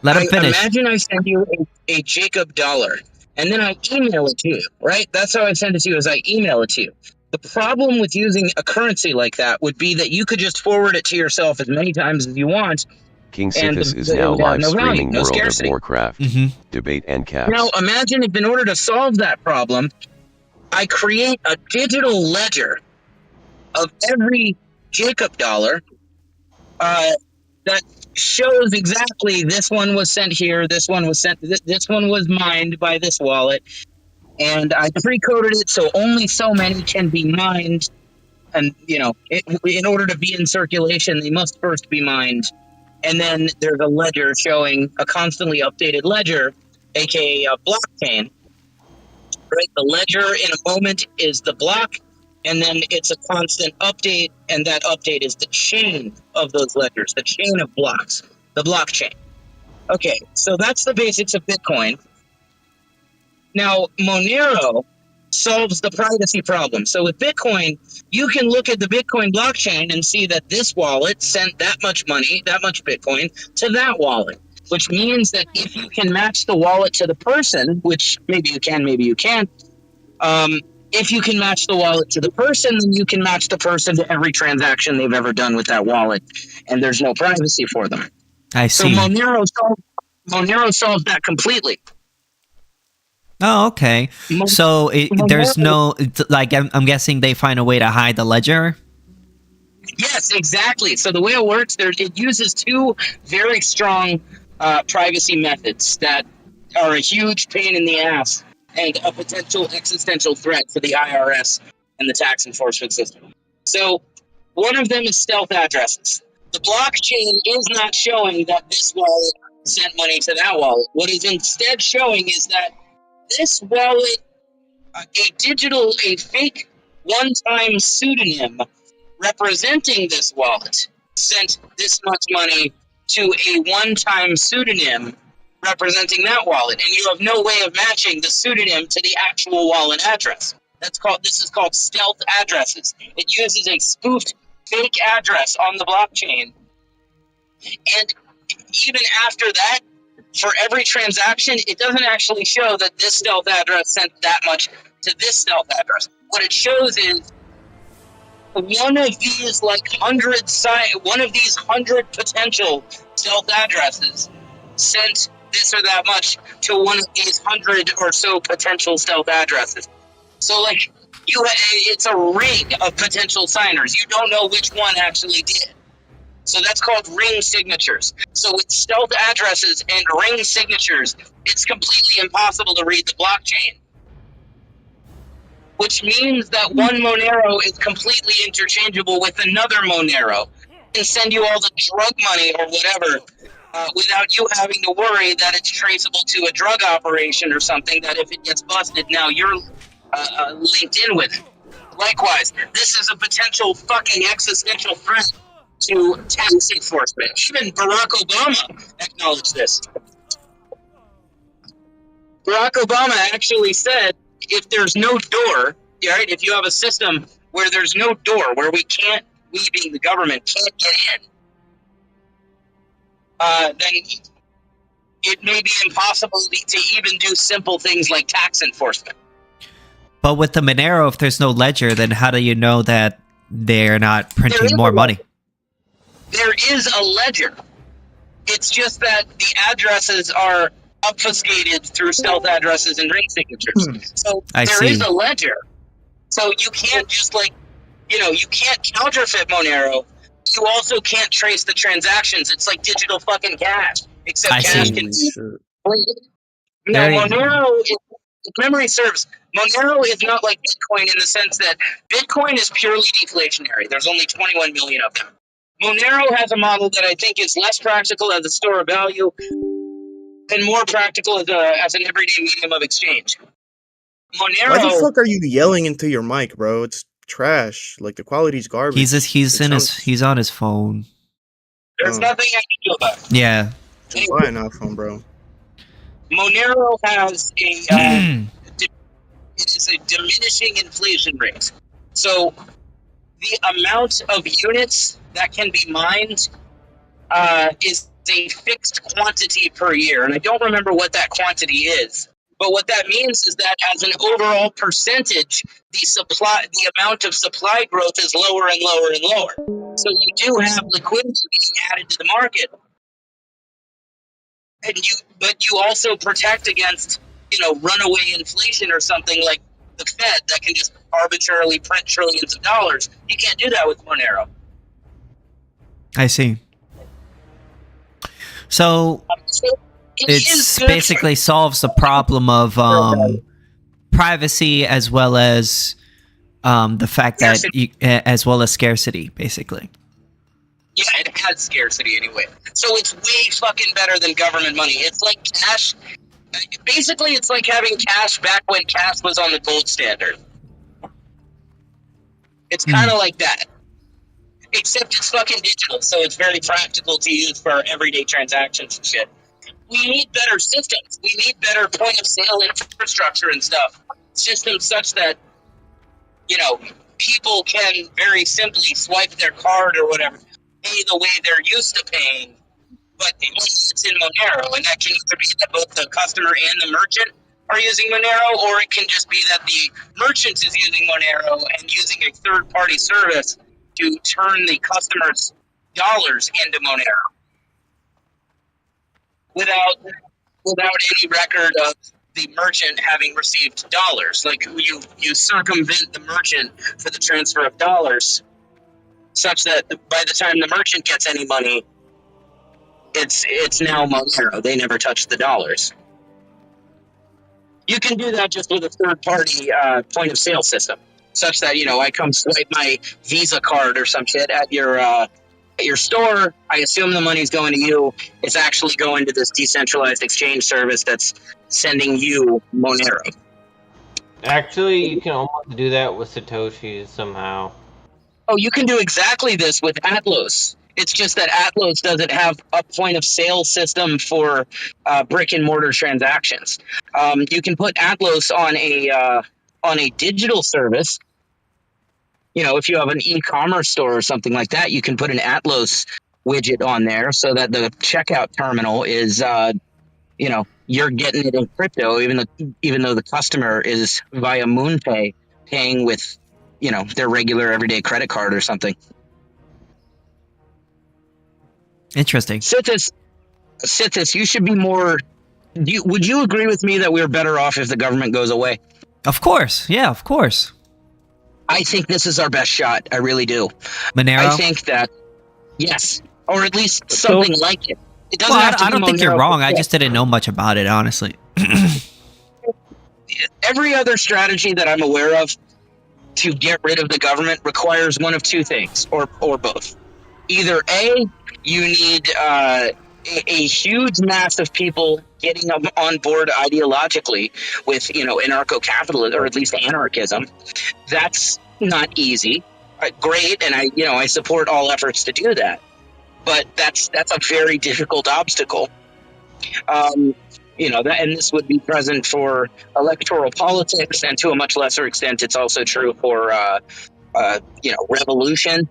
Let him finish. Imagine I send you a Jacob dollar, and then I email it to you, right? That's how I send it to you, is I email it to you. The problem with using a currency like that would be that you could just forward it to yourself as many times as you want, KingSithis is it now would have live no value, streaming no World scarcity. of Warcraft. Debate Ancaps. Now, imagine if in order to solve that problem, I create a digital ledger of every Jacob dollar that shows exactly this one was sent here, this one was sent, this one was mined by this wallet, and I pre-coded it so only so many can be mined, and in order to be in circulation, they must first be mined, and then there's a ledger showing a constantly updated ledger, aka a blockchain. Right, the ledger in a moment is the block, and then it's a constant update, and that update is the chain of those ledgers, the chain of blocks, the blockchain. Okay, so that's the basics of Bitcoin. Now, Monero solves the privacy problem. So with Bitcoin, you can look at the Bitcoin blockchain and see that this wallet sent that much money, that much Bitcoin, to that wallet, which means that if you can match the wallet to the person, which maybe you can, maybe you can't, if you can match the wallet to the person, then you can match the person to every transaction they've ever done with that wallet, and there's no privacy for them. I see. So Monero solves that completely. Oh, okay. So there's no, like, I'm guessing they find a way to hide the ledger? Yes, exactly. So the way it works, it uses two very strong privacy methods that are a huge pain in the ass and a potential existential threat for the IRS and the tax enforcement system. So one of them is stealth addresses. The blockchain is not showing that this wallet sent money to that wallet. What is instead showing is that this wallet, a fake one-time pseudonym representing this wallet, sent this much money to a one-time pseudonym representing that wallet, and you have no way of matching the pseudonym to the actual wallet address. This is called stealth addresses. It uses a spoofed fake address on the blockchain, and even after that, for every transaction, it doesn't actually show that this stealth address sent that much to this stealth address. What it shows is one of these 100 potential stealth addresses sent this or that much to one of these 100 or so potential stealth addresses. So it's a ring of potential signers. You don't know which one actually did. So that's called ring signatures. So with stealth addresses and ring signatures, it's completely impossible to read the blockchain. Which means that one Monero is completely interchangeable with another Monero and send you all the drug money or whatever without you having to worry that it's traceable to a drug operation or something, that if it gets busted, now you're linked in with it. Likewise, this is a potential fucking existential threat to tax enforcement. Even Barack Obama acknowledged this. Barack Obama actually said, if there's no door, right, if you have a system where there's no door, where we being the government, can't get in, then it may be impossible to even do simple things like tax enforcement. But with the Monero, if there's no ledger, then how do you know that they're not printing more money? There is a ledger. It's just that the addresses are obfuscated through stealth addresses and ring signatures. So there is a ledger. So you can't just you can't counterfeit Monero. You also can't trace the transactions. It's like digital fucking cash, except cash can be played. Now Monero, if memory serves, Monero is not like Bitcoin in the sense that Bitcoin is purely deflationary. There's only 21 million of them. Monero has a model that I think is less practical as a store of value and more practical as an everyday medium of exchange. Monero. Why the fuck are you yelling into your mic, bro? It's trash. Like, the quality's garbage. He's on his phone. There's nothing I can do about it. Yeah. Buy an iPhone, bro. Monero has it is a diminishing inflation rate. So the amount of units that can be mined is a fixed quantity per year, and I don't remember what that quantity is. But what that means is that as an overall percentage, the amount of supply growth is lower and lower and lower. So you do have liquidity being added to the market, but you also protect against, runaway inflation or something like the Fed that can just arbitrarily print trillions of dollars. You can't do that with Monero. I see. So it basically solves the problem of privacy as well as the fact that as well as scarcity, basically. Yeah, it has scarcity anyway. So it's way fucking better than government money. It's like cash. Basically, it's like having cash back when cash was on the gold standard. It's kind of like that. Except it's fucking digital, so it's very practical to use for everyday transactions and shit. We need better systems. We need better point-of-sale infrastructure and stuff. Systems such that, people can very simply swipe their card or whatever, pay the way they're used to paying, but it's in Monero, and that can either be that both the customer and the merchant are using Monero, or it can just be that the merchant is using Monero and using a third-party service to turn the customer's dollars into Monero without any record of the merchant having received dollars. Like you circumvent the merchant for the transfer of dollars, such that by the time the merchant gets any money, it's now Monero. They never touched the dollars. You can do that just with a third-party point-of-sale system, such that I come swipe my Visa card or some shit at your store. I assume the money's going to you. It's actually going to this decentralized exchange service that's sending you Monero. Actually, you can almost do that with Satoshis somehow. Oh, you can do exactly this with Atlas. It's just that Atlas doesn't have a point-of-sale system for brick-and-mortar transactions. You can put Atlas on a digital service. If you have an e-commerce store or something like that, you can put an Atlas widget on there so that the checkout terminal is, you're getting it in crypto, even though the customer is via MoonPay paying with, their regular everyday credit card or something. Interesting. Sithis, you should be more. Would you agree with me that we're better off if the government goes away? Of course. Yeah, of course. I think this is our best shot. I really do. Monero? I think that, yes. Or at least something like it. It doesn't have to I be don't think Monero. you're wrong. I just didn't know much about it, honestly. Every other strategy that I'm aware of to get rid of the government requires one of two things, or both. Either A, you need a huge mass of people getting on board ideologically with, anarcho-capitalism, or at least anarchism. That's not easy. Great, and I support all efforts to do that. But that's a very difficult obstacle. And this would be present for electoral politics, and to a much lesser extent, it's also true for revolution.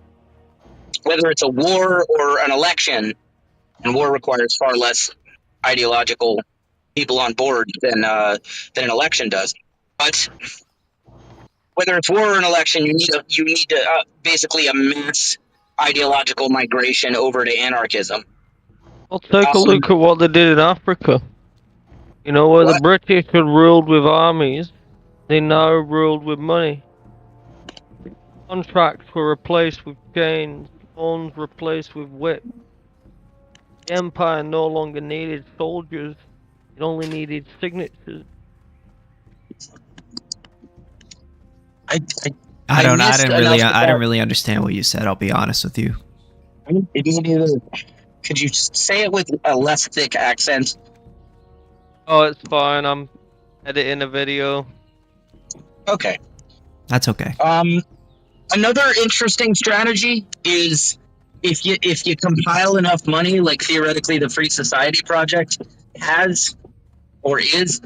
Whether it's a war or an election, and war requires far less ideological people on board than an election does. But whether it's war or an election, you need to basically a mass ideological migration over to anarchism. Well, take a look at what they did in Africa. Where the British had ruled with armies, they now ruled with money. Contracts were replaced with chains, phones replaced with whips. The empire no longer needed soldiers, it only needed signatures. I don't really understand what you said. I'll be honest with you. Could you say it with a less thick accent? Oh, it's fine. I'm editing a video. Okay. That's okay. Another interesting strategy is if you compile enough money, like theoretically the Free Society Project has or is.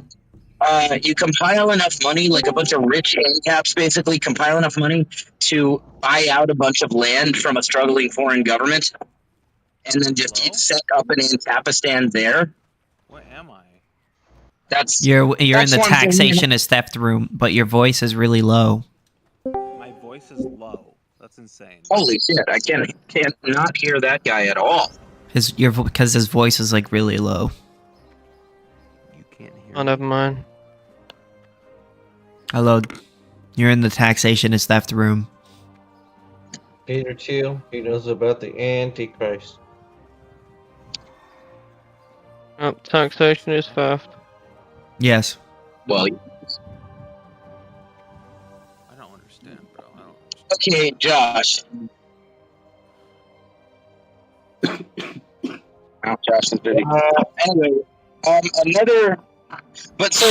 You compile enough money, like a bunch of rich Ancaps basically compile enough money to buy out a bunch of land from a struggling foreign government. and then just Hello? set up an Ancapistan there. What am I? That's You're in That's the what I'm saying. taxation is theft room, but your voice is really low. My voice is low. That's insane. holy shit. I can't not hear that guy at all. Because his voice is like really low. You can't hear Oh, me. never mind. Hello, you're in the taxation is theft room. Peter Thiel, he knows about the Antichrist. Oh, taxation is theft. Yes. Well, I don't understand, bro. I don't understand. okay, Josh. Oh, Josh is busy. Anyway,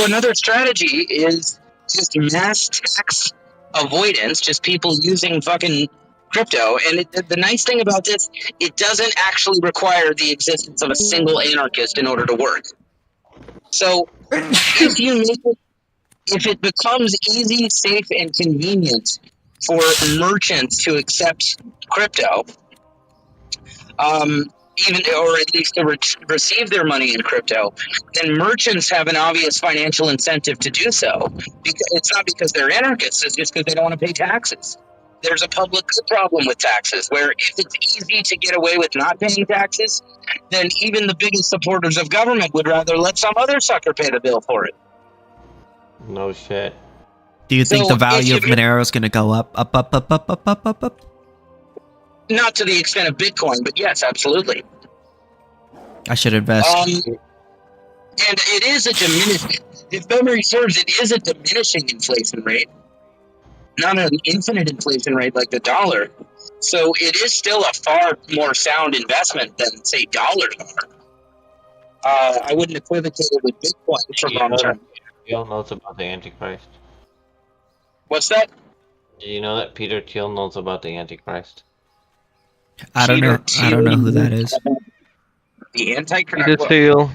another strategy is just mass tax avoidance, just people using fucking crypto. And the nice thing about this, it doesn't actually require the existence of a single anarchist in order to work. So if it becomes easy, safe, and convenient for merchants to accept crypto, or at least to receive their money in crypto, then merchants have an obvious financial incentive to do so. Because it's not because they're anarchists; it's just because they don't want to pay taxes. There's a public good problem with taxes, where if it's easy to get away with not paying taxes, then even the biggest supporters of government would rather let some other sucker pay the bill for it. No shit. Do you think So the value of if- Monero is going to go up? Not to the extent of Bitcoin, but yes, absolutely. I should invest. And it is a diminishing, if memory serves, it is a diminishing inflation rate, not an infinite inflation rate like the dollar. So it is still a far more sound investment than, say, dollars are. I wouldn't equivocate it with Bitcoin for long term. Thiel knows about the Antichrist. What's that? Do you know that Peter Thiel knows about the Antichrist? I don't know. I don't know who that is. The Antichrist. Peter Thiel.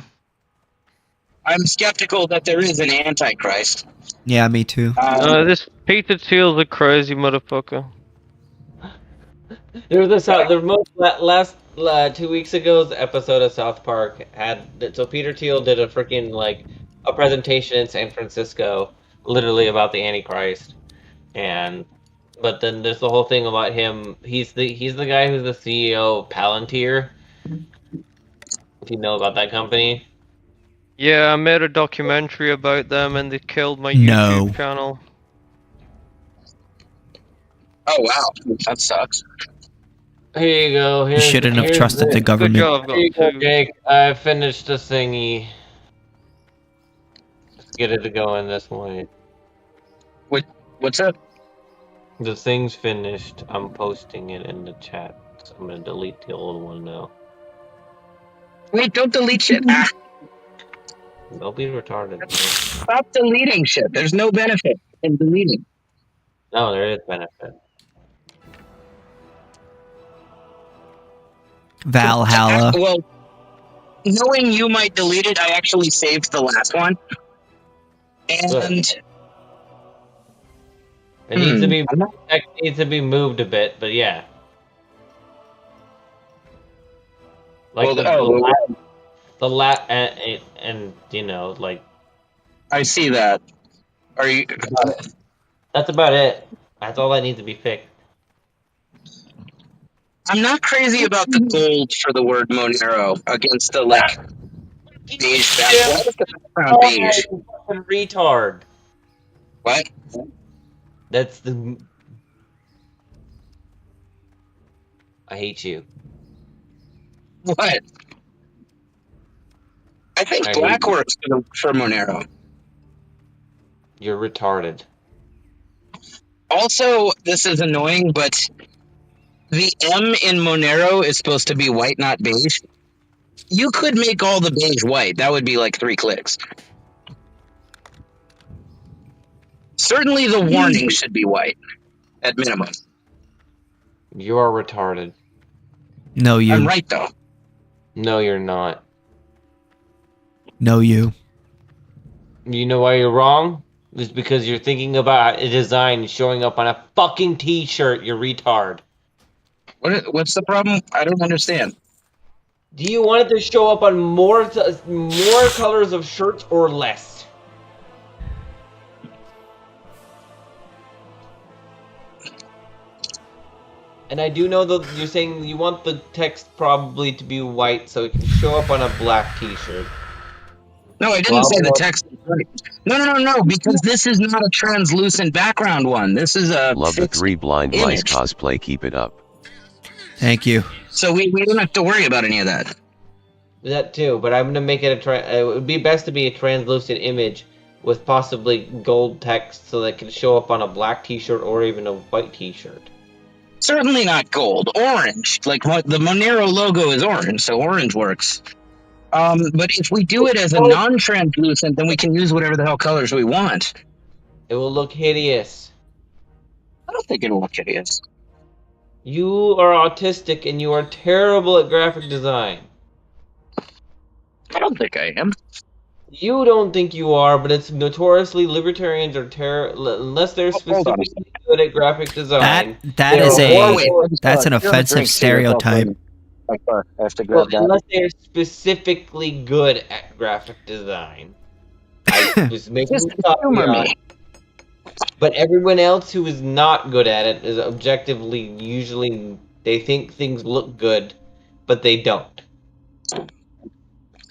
I'm skeptical that there is an Antichrist. Yeah, me too. This Peter Thiel's a crazy motherfucker. There was this the last 2 weeks ago's episode of South Park so Peter Thiel did a freaking a presentation in San Francisco, literally about the Antichrist, but then there's the whole thing about him. He's the guy who's the CEO of Palantir. If you know about that company. Yeah, I made a documentary about them and they killed my No. YouTube channel. Oh wow, that sucks. Here you go. You shouldn't have trusted the Good government. job, Here you go, got two. Jake. I finished the thingy. Let's get it to go in this way. What's up? The thing's finished. I'm posting it in the chat. So I'm gonna delete the old one now. Wait, don't delete shit. Ah, Don't be retarded. Man. stop deleting shit. There's no benefit in deleting. No, there is benefit. Valhalla. Well, knowing you might delete it, I actually saved the last one. And It needs to be moved a bit, but yeah. Like and you know, like I see that. Are you? that's about it. That's all that needs to be fixed. I'm not crazy about the gold for the word Monero against the beige background. Why is the background beige? You fucking retard. What? That's the. I hate you. What? I think I black hate you. works for Monero. You're retarded. Also, this is annoying, but the M in Monero is supposed to be white, not beige. You could make all the beige white. That would be like 3 clicks. Certainly the warning should be white, at minimum. You are retarded. No, you. I'm right, though. No, you're not. No, you. You know why you're wrong? It's because you're thinking about a design showing up on a fucking t-shirt, you retard. What's the problem? I don't understand. Do you want it to show up on more colors of shirts or less? And I do know that you're saying you want the text probably to be white so it can show up on a black t-shirt. No, I didn't say the text is right. No, because this is not a translucent background one. This is a Love the fixed 3 blind mice image. cosplay. Keep it up. Thank you. So we don't have to worry about any of that. That too, but I'm gonna make it it would be best to be a translucent image with possibly gold text so that it can show up on a black t-shirt or even a white t-shirt. Certainly not gold. Orange. Like the Monero logo is orange, so orange works. But if we do it as a non-translucent, then we can use whatever the hell colors we want. It will look hideous. I don't think it'll look hideous. You are autistic and you are terrible at graphic design. I don't think I am. You don't think you are, but it's notoriously libertarians are unless they're specifically good at graphic design. That's an offensive stereotype. I have to Well, unless they're specifically good at graphic design. I was making but everyone else who is not good at it is objectively usually they think things look good, but they don't.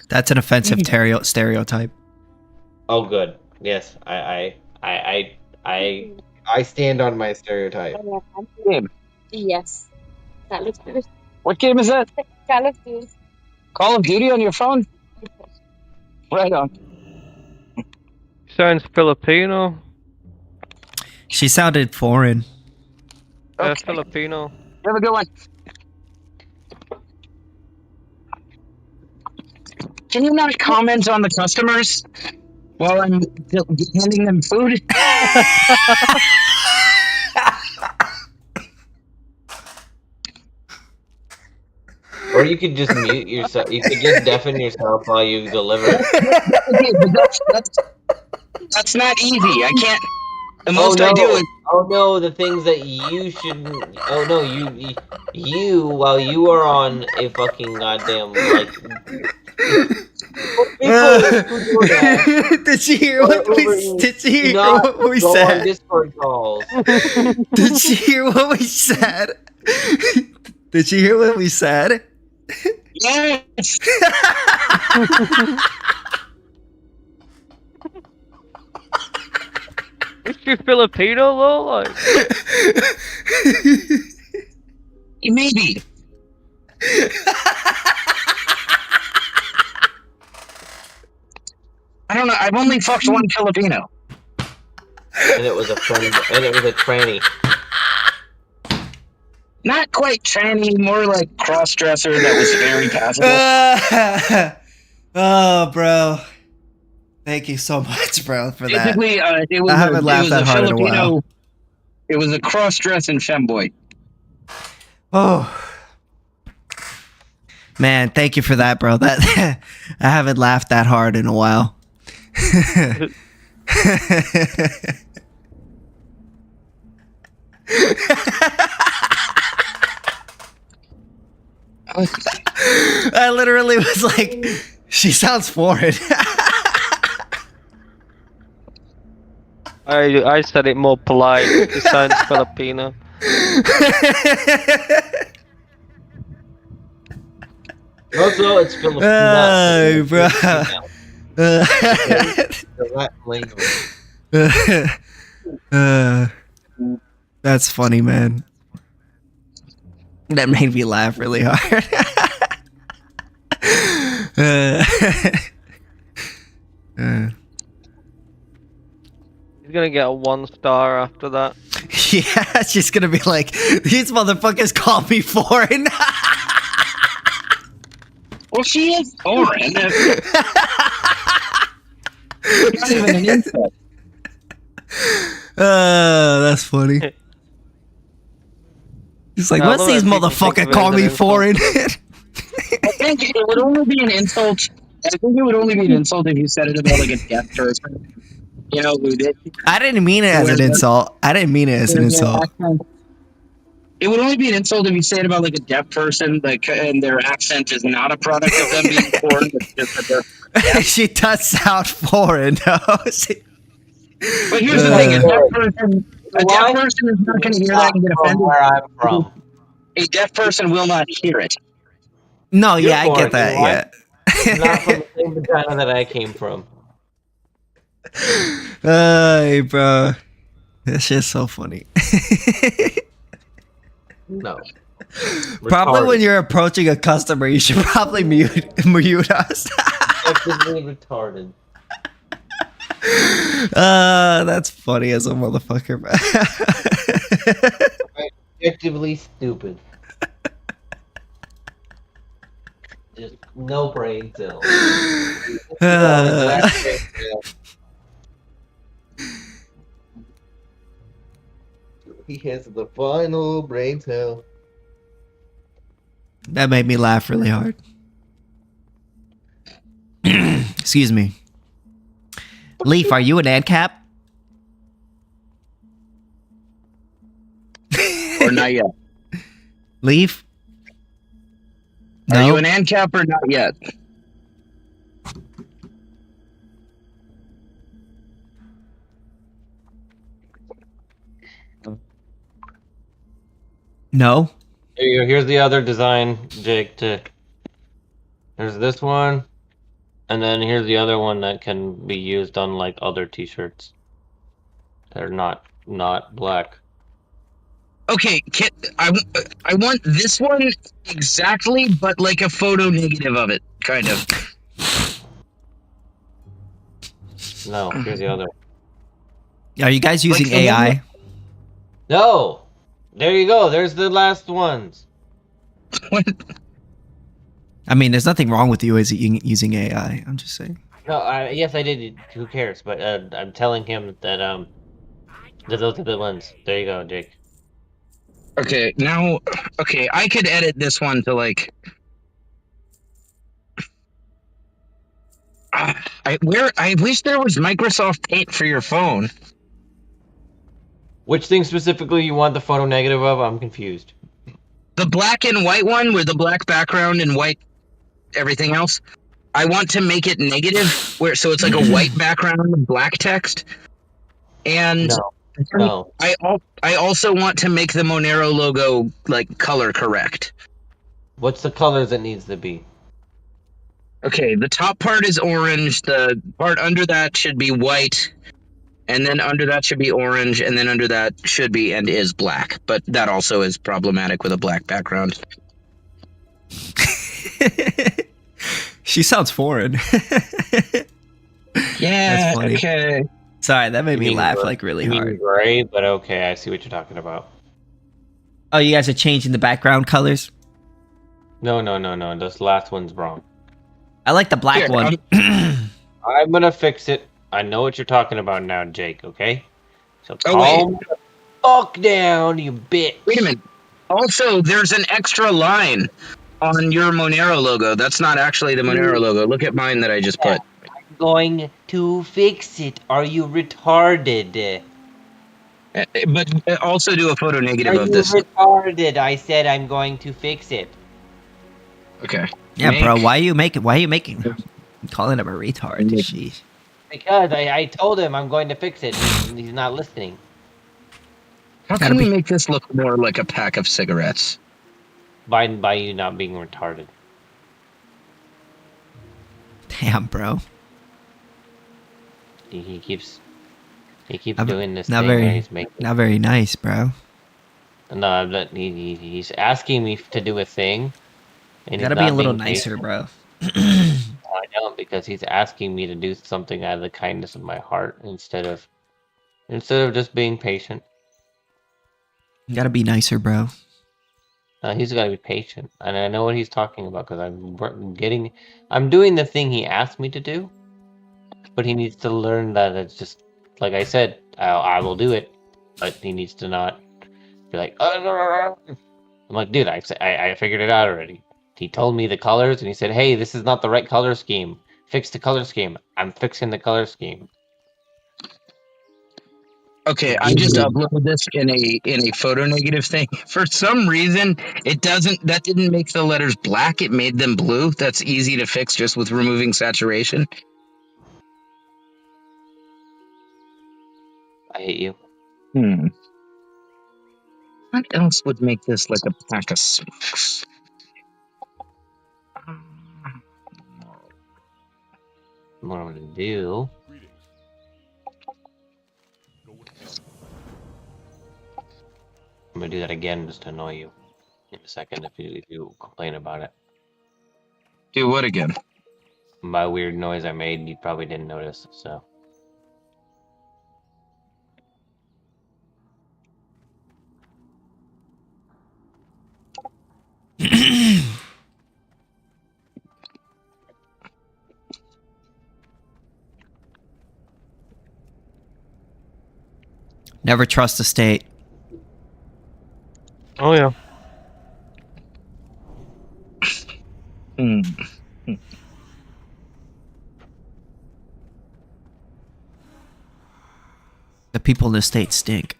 That's an offensive stereotype. Oh, good. Yes, I stand on my stereotype. Game. Yes. Call of Duty. What game is that? Call of Duty. Call of Duty on your phone? Right on. Sounds Filipino. She sounded foreign. Okay. Filipino. Have a good one. Can you not comment on the customers while I'm handing them food? Or you could just mute yourself. You could just deafen yourself while you deliver. Okay, but that's not easy. I can't. The most I do is. Oh no, the things that you shouldn't. Oh no, you while you are on a fucking goddamn like. Did you hear what we said? Discord calls. Did you hear what we said? Did you hear what we said? Yes. Is she Filipino though? Like maybe. I don't know. I've only fucked one Filipino. And it was a friend. And it was a tranny. Not quite tranny, more like cross-dresser that was very passable. Oh, bro. Thank you so much, bro, for that. Basically, it was I haven't laughed that hard Filipino, in a while. It was a cross-dressing femboy. Oh. Man, thank you for that, bro. That I haven't laughed that hard in a while. I literally was like, she sounds foreign. I said it more polite. It sounds Filipino. Also, it's Filipino. Oh, bro. That's funny, man. That made me laugh really hard. He's gonna get a 1 star after that. Yeah, she's gonna be like, these motherfuckers call me foreign. Well, she is foreign. Not even an insult. That's funny. He's like, what's these motherfuckers call me foreign? I think it would only be an insult. I think it would only be an insult if you said it about like a deaf person. You know who did? I didn't mean it as an insult. I didn't mean it as an insult. It would only be an insult if you say it about like a deaf person, like, and their accent is not a product of them being foreign, but just that they're deaf. She does sound foreign, though. But here's the thing: a deaf Why? person is not going to hear Not that and get from offended. where I'm from. A deaf person will not hear it. No, You're yeah, I get foreign, that. you know Yeah. Not from the same vagina that I came from. Hey, bro. This shit's so funny. No. Probably when Retarded. you're approaching a customer, you should probably mute us. Effectively retarded. That's funny as a motherfucker, bro. Effectively stupid. Just no brain cells. He has the final brain cell. That made me laugh really hard. Excuse me. Leaf, are you an Ancap? Or not yet. Leaf? Are No? you an Ancap or not yet? No? Here you go. Here's the other design, Jake. There's this one, and then here's the other one that can be used on like other T-shirts that are not black. Okay, I want this one exactly, but like a photo negative of it, kind of. No, here's the other. Are you guys using the one AI? No, there you go. There's the last ones. I mean, there's nothing wrong with you as using AI. I'm just saying. No, yes, I did. Who cares? But I'm telling him that that those are the ones. There you go, Jake. Okay, now, okay, I could edit this one to like. I wish there was Microsoft Paint for your phone. Which thing specifically you want the photo negative of? I'm confused. The black and white one with the black background and white everything else. I want to make it negative, so it's like a white background with black text. And No. I also want to make the Monero logo like color correct. What's the colors it needs to be? Okay, the top part is orange, the part under that should be white, and then under that should be orange, and then under that should be and is black. But that also is problematic with a black background. She sounds foreign. Yeah, That's funny. okay. Sorry, that made me laugh like really You mean hard. gray, but okay, I see what you're talking about. Oh, you guys are changing the background colors? No. This last one's wrong. I like the black Here, one. I'm gonna fix it. I know what you're talking about now, Jake, okay? So Oh, wait. calm the fuck down, you bitch. Wait a minute. Also, there's an extra line on your Monero logo. That's not actually the Monero logo. Look at mine that I just put. I'm going to fix it. Are you retarded? But also do a photo negative Are of you this. retarded? I said I'm going to fix it. Okay. Yeah, bro, why are you making calling him a retard? Sheesh. Because I told him I'm going to fix it. And he's not listening. How can we make this look more like a pack of cigarettes? By you not being retarded. Damn, bro. He keeps doing this Not thing very, where he's making. not very nice, bro. No, but he's asking me to do a thing. And You he's gotta be not a little being nicer, patient. bro. I don't, because he's asking me to do something out of the kindness of my heart instead of just being patient. You gotta be nicer, bro. He's got to be patient, and I know what he's talking about because I'm doing the thing he asked me to do, but he needs to learn that it's just like I said. I will do it, but he needs to not be like. I'm like, dude, I figured it out already. He told me the colors, and he said, "Hey, this is not the right color scheme. Fix the color scheme." I'm fixing the color scheme. Okay, I just uploaded this in a photo negative thing. For some reason, that didn't make the letters black. It made them blue. That's easy to fix just with removing saturation. I hate you. What else would make this like a pack of smokes? What I'm gonna do? I'm gonna do that again just to annoy you in a second if you complain about it. Do what again? My weird noise I made, you probably didn't notice, so. Never trust the state. Oh yeah. The people in the state stink.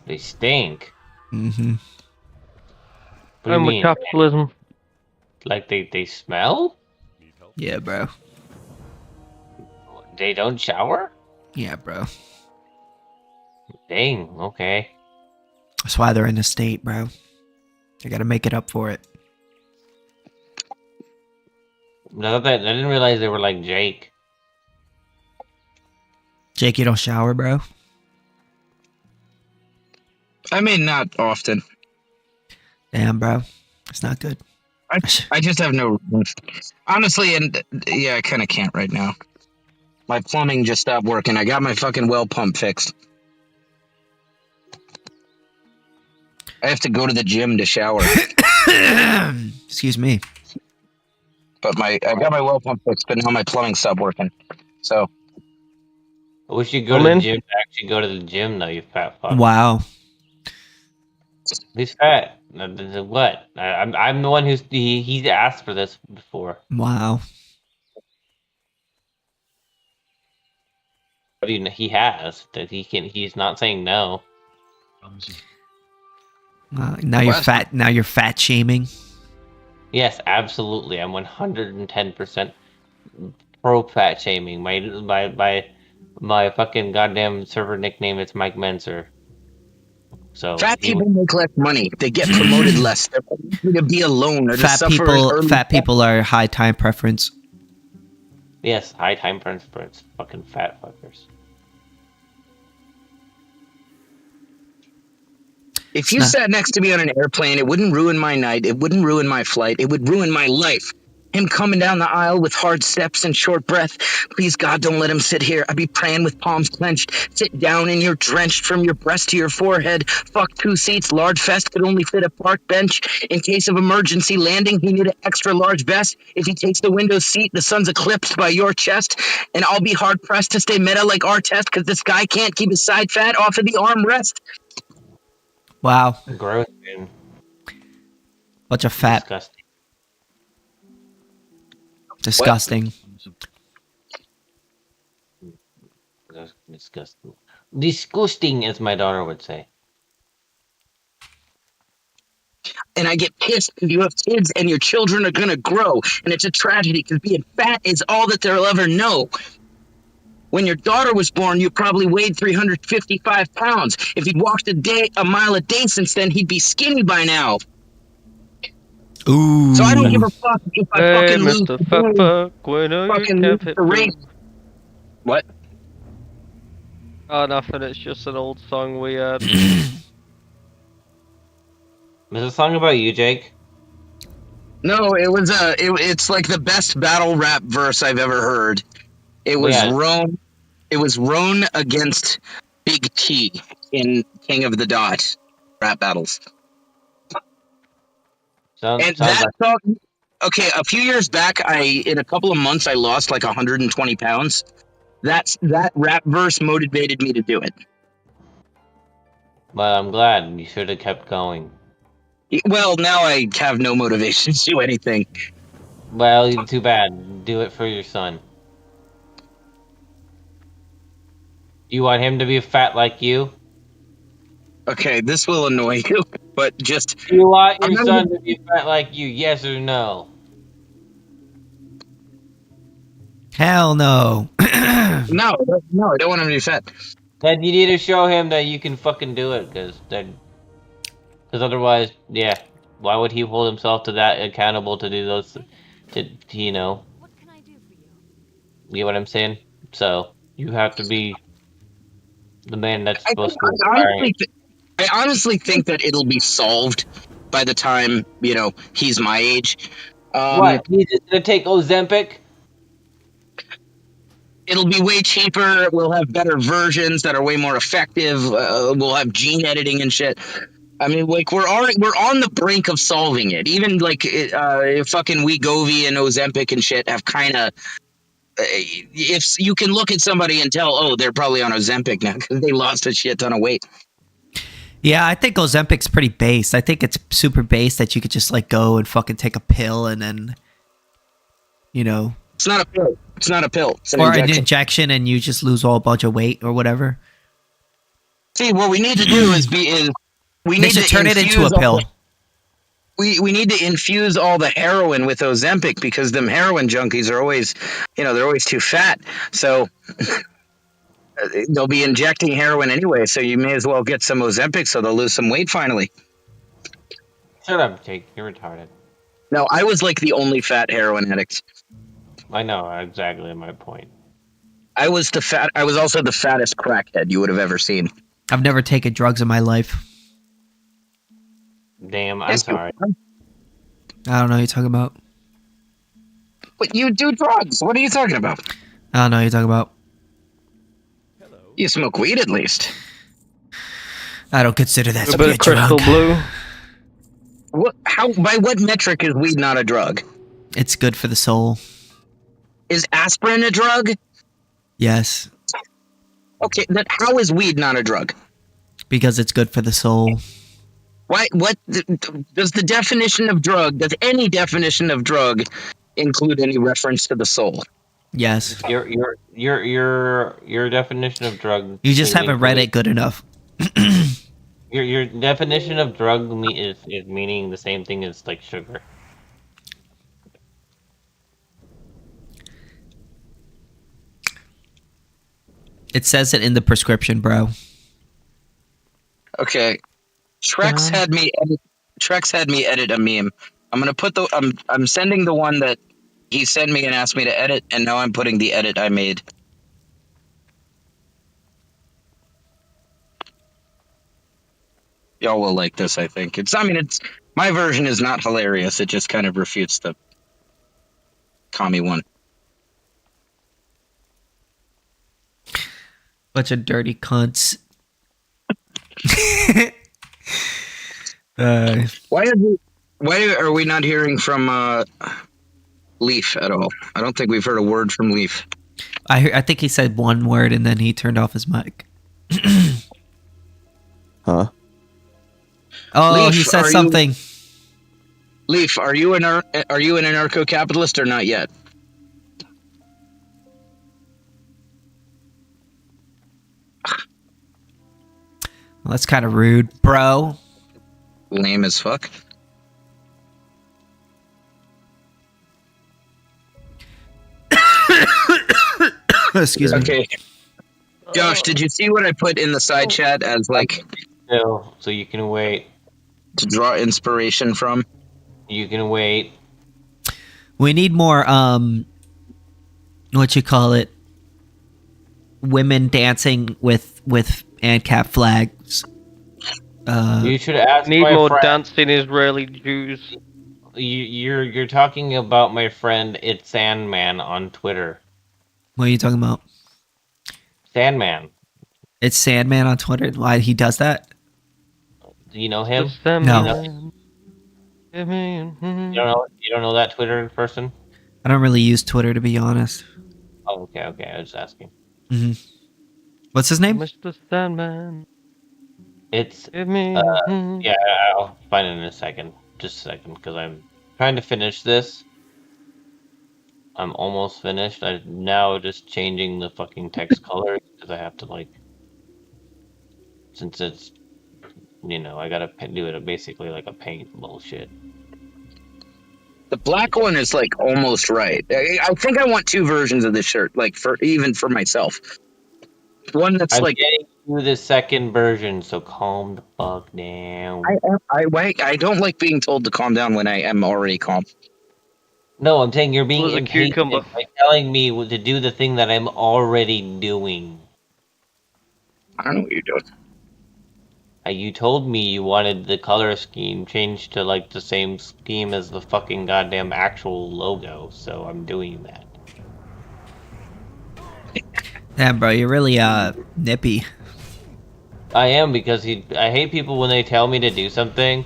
They stink. Mm-hmm. What do you And with mean? capitalism. Like they smell? Yeah, bro. They don't shower? Yeah, bro. Dang, okay. That's why they're in the state, bro. They gotta make it up for it. No, that I didn't realize they were like Jake. Jake, you don't shower, bro? I mean, not often. Damn, bro. It's not good. I just have no... Honestly, and yeah, I kind of can't right now. My plumbing just stopped working. I got my fucking well pump fixed. I have to go to the gym to shower. Excuse me. But I got my well pump fixed, but now my plumbing stopped working. So... I wish you'd go to the gym to actually go to the gym, though, you fat fuck. Wow. He's fat. What? I'm the one he's asked for this before. Wow. But he has that he's not saying no. Now you're fat. Now you're fat shaming. Yes, absolutely. I'm 110% pro fat shaming. My fucking goddamn server nickname is Mike Menser. So fat people make less money. They get promoted less. They're likely to be alone or to suffer early Fat people are high time preference. Yes, high time preference. Fucking fat fuckers. If you sat next to me on an airplane, it wouldn't ruin my night. It wouldn't ruin my flight. It would ruin my life. Him coming down the aisle with hard steps and short breath. Please, God, don't let him sit here. I'd be praying with palms clenched. Sit down and you're drenched from your breast to your forehead. Fuck 2 seats. Large vest could only fit a park bench. In case of emergency landing, he need an extra large vest. If he takes the window seat, the sun's eclipsed by your chest. And I'll be hard pressed to stay meta like our test because this guy can't keep his side fat off of the armrest. Wow. Gross, man. Bunch of fat. Disgusting. Disgusting. Disgusting, as my daughter would say. And I get pissed because you have kids and your children are going to grow. And it's a tragedy because being fat is all that they'll ever know. When your daughter was born, you probably weighed 355 pounds. If he'd walked a mile a day since then, he'd be skinny by now. Ooh. So I don't give a fuck if I fucking lose the race. What? Oh, nothing. It's just an old song we had. Is this a song about you, Jake? No, it was it's like the best battle rap verse I've ever heard. It was Roan. It was Roan against Big T in King of the Dot rap battles. And that song, okay, a few years back, in a couple of months, I lost like 120 pounds. That rap verse motivated me to do it. Well, I'm glad. You should have kept going. Well, now I have no motivation to do anything. Well, too bad. Do it for your son. You want him to be fat like you? Okay, this will annoy you, but just Do you want I'm your not son even- to be fat like you? Yes or no? Hell no. no, I don't want him to be fat. Then you need to show him that you can fucking do it, because otherwise, yeah, why would he hold himself to that accountable to do those? You know, What can I do for you? you know what I'm saying? So you have to be the man that's I, supposed to be I inspiring honestly, it. I honestly think that it'll be solved by the time he's my age. What? He's just gonna take Ozempic? It'll be way cheaper. We'll have better versions that are way more effective. We'll have gene editing and shit. I mean, like we're on the brink of solving it. Even like fucking Wegovy and Ozempic and shit have kind of. If you can look at somebody and tell, oh, they're probably on Ozempic now because they lost a shit ton of weight. Yeah, I think Ozempic's pretty base. I think it's super base that you could just like go and fucking take a pill and then, It's not a pill. It's not a pill. It's an or injection. an injection and you just lose all a bunch of weight or whatever. See, what we need to do is we They need should to turn it into a infuse all pill. we need to infuse all the heroin with Ozempic because them heroin junkies are always, they're always too fat. So they'll be injecting heroin anyway. So you may as well get some Ozempic so they'll lose some weight finally. Shut up, Jake. You're retarded. No, I was like the only fat heroin addict. I know exactly my point. I was also the fattest crackhead you would have ever seen. I've never taken drugs in my life. Damn, I'm Yes, sorry. I don't know what you're talking about. But you do drugs. What are you talking about? I don't know what you're talking about. You smoke weed at least. I don't consider that A to bit be a of crystal drug. blue. By what metric is weed not a drug? It's good for the soul. Is aspirin a drug? Yes, Okay, then how is weed not a drug? because it's good for the soul. Why? What does the definition of drug? Does any definition of drug include any reference to the soul? Yes. Your definition of drug. You just haven't read it good enough. Your definition of drug is meaning the same thing as like sugar. It says it in the prescription, bro. Okay, Trex had me edit a meme. I'm gonna put I'm sending the one that he sent me and asked me to edit, and now I'm putting the edit I made. Y'all will like this, I think. It's my version is not hilarious. It just kind of refutes the commie one. Bunch of dirty cunts. Why are we not hearing from Leaf at all? I don't think we've heard a word from Leaf. I think he said one word and then he turned off his mic. Huh? Oh, Leaf, he said are you- something. Leaf, are you an anarcho-capitalist or not yet? Well, that's kind of rude, bro. Lame as fuck. Excuse me. Okay. Josh, did you see what I put in the side chat as like No, so you can wait. to draw inspiration from? You can wait. We need more, what you call it? Women dancing with ANCAP flags. You should ask Need my more friend. dancing Israeli Jews. You're talking about my friend It's Sandman on Twitter. What are you talking about? Sandman. It's Sandman on Twitter. Why he does that? Do you know him? The No. Sandman. You don't know that Twitter person? I don't really use Twitter, to be honest. Oh, okay. I was just asking. What's his name? Mr. Sandman. It's Give me. yeah. I'll find it in a second. Just a second, because I'm trying to finish this. I'm almost finished. I'm now just changing the fucking text color because I have to like since it's, I gotta do it basically like a paint bullshit. The black one is like almost right. I think I want 2 versions of this shirt, like for myself. One that's I'm like getting you the second version, so calm the fuck down. I don't like being told to calm down when I am already calm. No, I'm saying you're being Was a impatient cucumber. by telling me to do the thing that I'm already doing. I don't know what you're doing. You told me you wanted the color scheme changed to like the same scheme as the fucking goddamn actual logo, so I'm doing that. Damn, bro, you're really nippy. I am, because I hate people when they tell me to do something,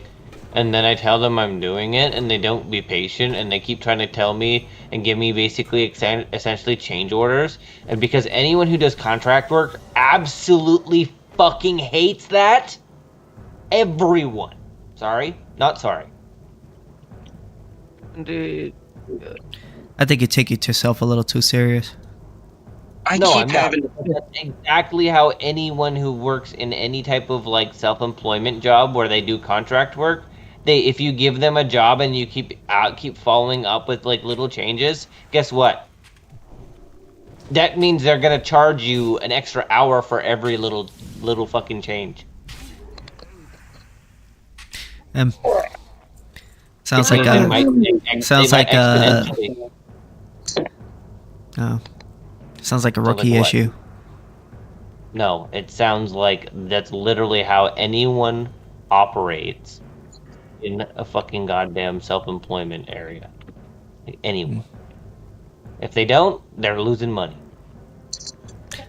and then I tell them I'm doing it, and they don't be patient, and they keep trying to tell me and give me basically essentially change orders. And because anyone who does contract work absolutely fucking hates that. Everyone. Sorry? Not sorry. Indeed. I think you take yourself a little too serious. I'm not. having. That's exactly how anyone who works in any type of like self-employment job where they do contract work, if you give them a job and you keep following up with like little changes, guess what? That means they're gonna charge you an extra hour for every little fucking change. Sounds like a rookie issue. No, it sounds like that's literally how anyone operates in a fucking goddamn self-employment area. Like anyone. If they don't, they're losing money.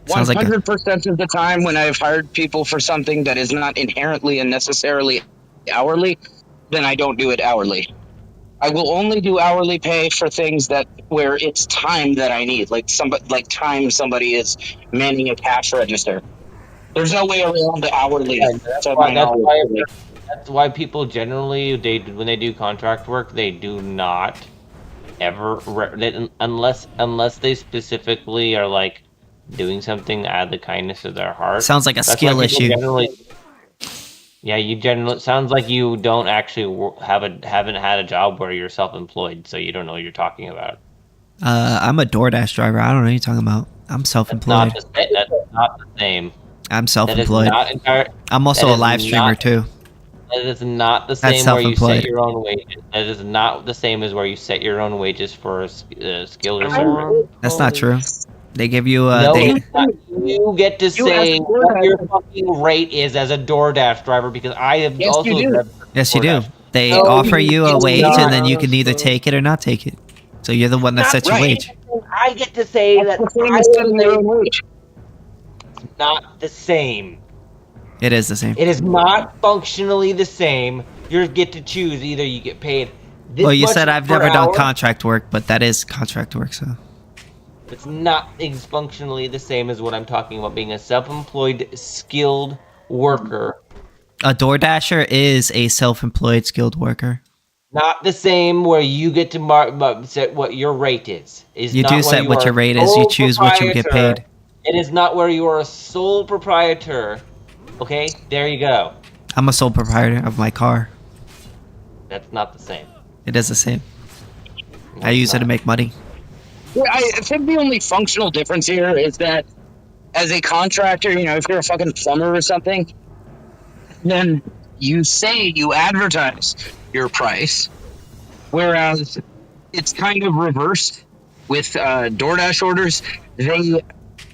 100% of the time when I've hired people for something that is not inherently and necessarily hourly, then I don't do it hourly. I will only do hourly pay for things where it's time that I need, like somebody is manning a cash register. There's no way around the hourly. That's why people generally, when they do contract work, they do not ever, unless they specifically are like doing something out of the kindness of their heart. Sounds like a skill issue. It sounds like you don't actually haven't had a job where you're self-employed, so you don't know what you're talking about. I'm a DoorDash driver. I don't know what you're talking about. I'm self-employed. That's not the same. I'm self-employed. I'm also a live streamer too. That is not the same where you set your own wages. That is not the same as where you set your own wages for a skilled or service. That's not true. They give you you get to say what your fucking rate is as a DoorDash driver, because I have also driven Yes, you do. They offer you a wage, and then you can either take it or not take it. So you're the one that sets your wage. I get to say that it's not the same. It is the same. It is not functionally the same. You get to choose. Either you get paid this Well, you much said I've per never done hour. contract work, but that is contract work, so. It's not functionally the same as what I'm talking about, being a self-employed, skilled worker. A DoorDasher is a self-employed skilled worker. Not the same where you get to set what your rate is. You do set what your rate is. You choose what you get paid. It is not where you are a sole proprietor. Okay, there you go. I'm a sole proprietor of my car. That's not the same. It is the same. I use it to make money. Yeah, I think the only functional difference here is that as a contractor, if you're a fucking plumber or something, then you advertise your price, whereas it's kind of reversed with DoorDash orders. They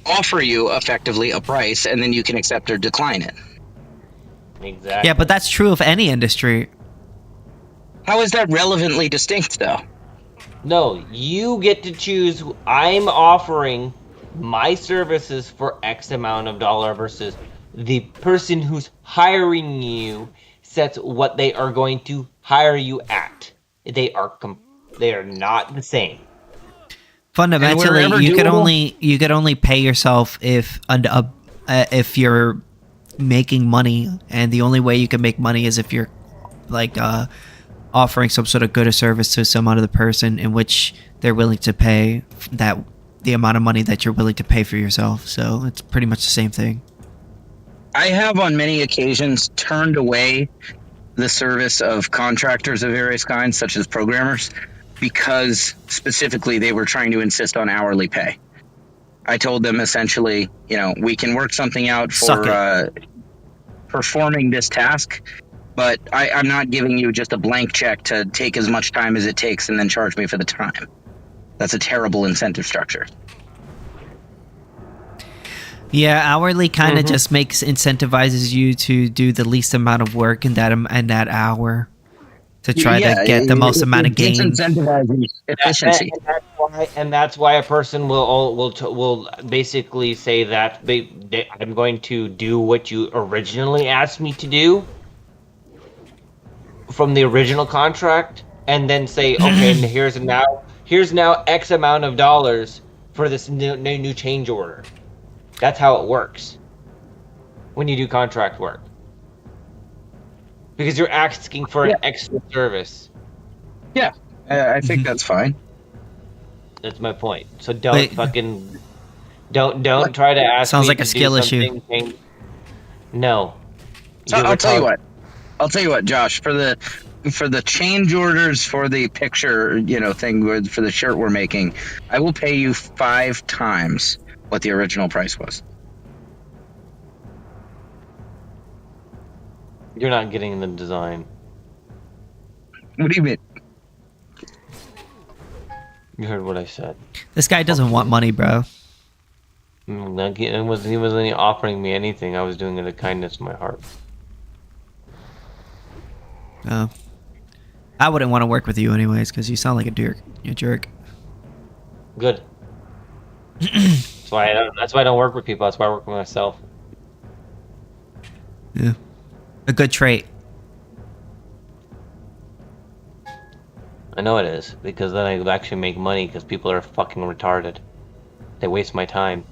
offer you effectively a price, and then you can accept or decline it. Exactly. Yeah, but that's true of any industry. How is that relevantly distinct, though? No, you get to choose. I'm offering my services for X amount of dollar versus the person who's hiring you sets what they are going to hire you at. They are not the same. Fundamentally, you could only pay yourself if you're making money, and the only way you can make money is if you're like offering some sort of good or service to some other person in which they're willing to pay the amount of money that you're willing to pay for yourself. So it's pretty much the same thing. I have on many occasions turned away the service of contractors of various kinds, such as programmers, because specifically they were trying to insist on hourly pay. I told them essentially, we can work something out Suck for performing this task, but I'm not giving you just a blank check to take as much time as it takes and then charge me for the time. That's a terrible incentive structure. Yeah, hourly kind of just incentivizes you to do the least amount of work in that hour to try to get the most amount of gain. It's incentivizing efficiency. And that's why a person will basically say that I'm going to do what you originally asked me to do from the original contract, and then say, okay, and here's now X amount of dollars for this new change order. That's how it works when you do contract work, because you're asking for an extra service. Yeah, I think that's fine. That's my point. So don't try to ask. Sounds me like to a skill do issue. No. So I'll tell you what, Josh. For the change orders for the picture, thing for the shirt we're making, I will pay you 5 times what the original price was. You're not getting the design. What do you mean? You heard what I said. This guy doesn't want money, bro. He wasn't offering me anything. I was doing it out of kindness of my heart. Oh. I wouldn't want to work with you anyways, because you sound like a jerk. Good. That's why I don't work with people. That's why I work with myself. Yeah. A good trait. I know it is, because then I actually make money, because people are fucking retarded. They waste my time.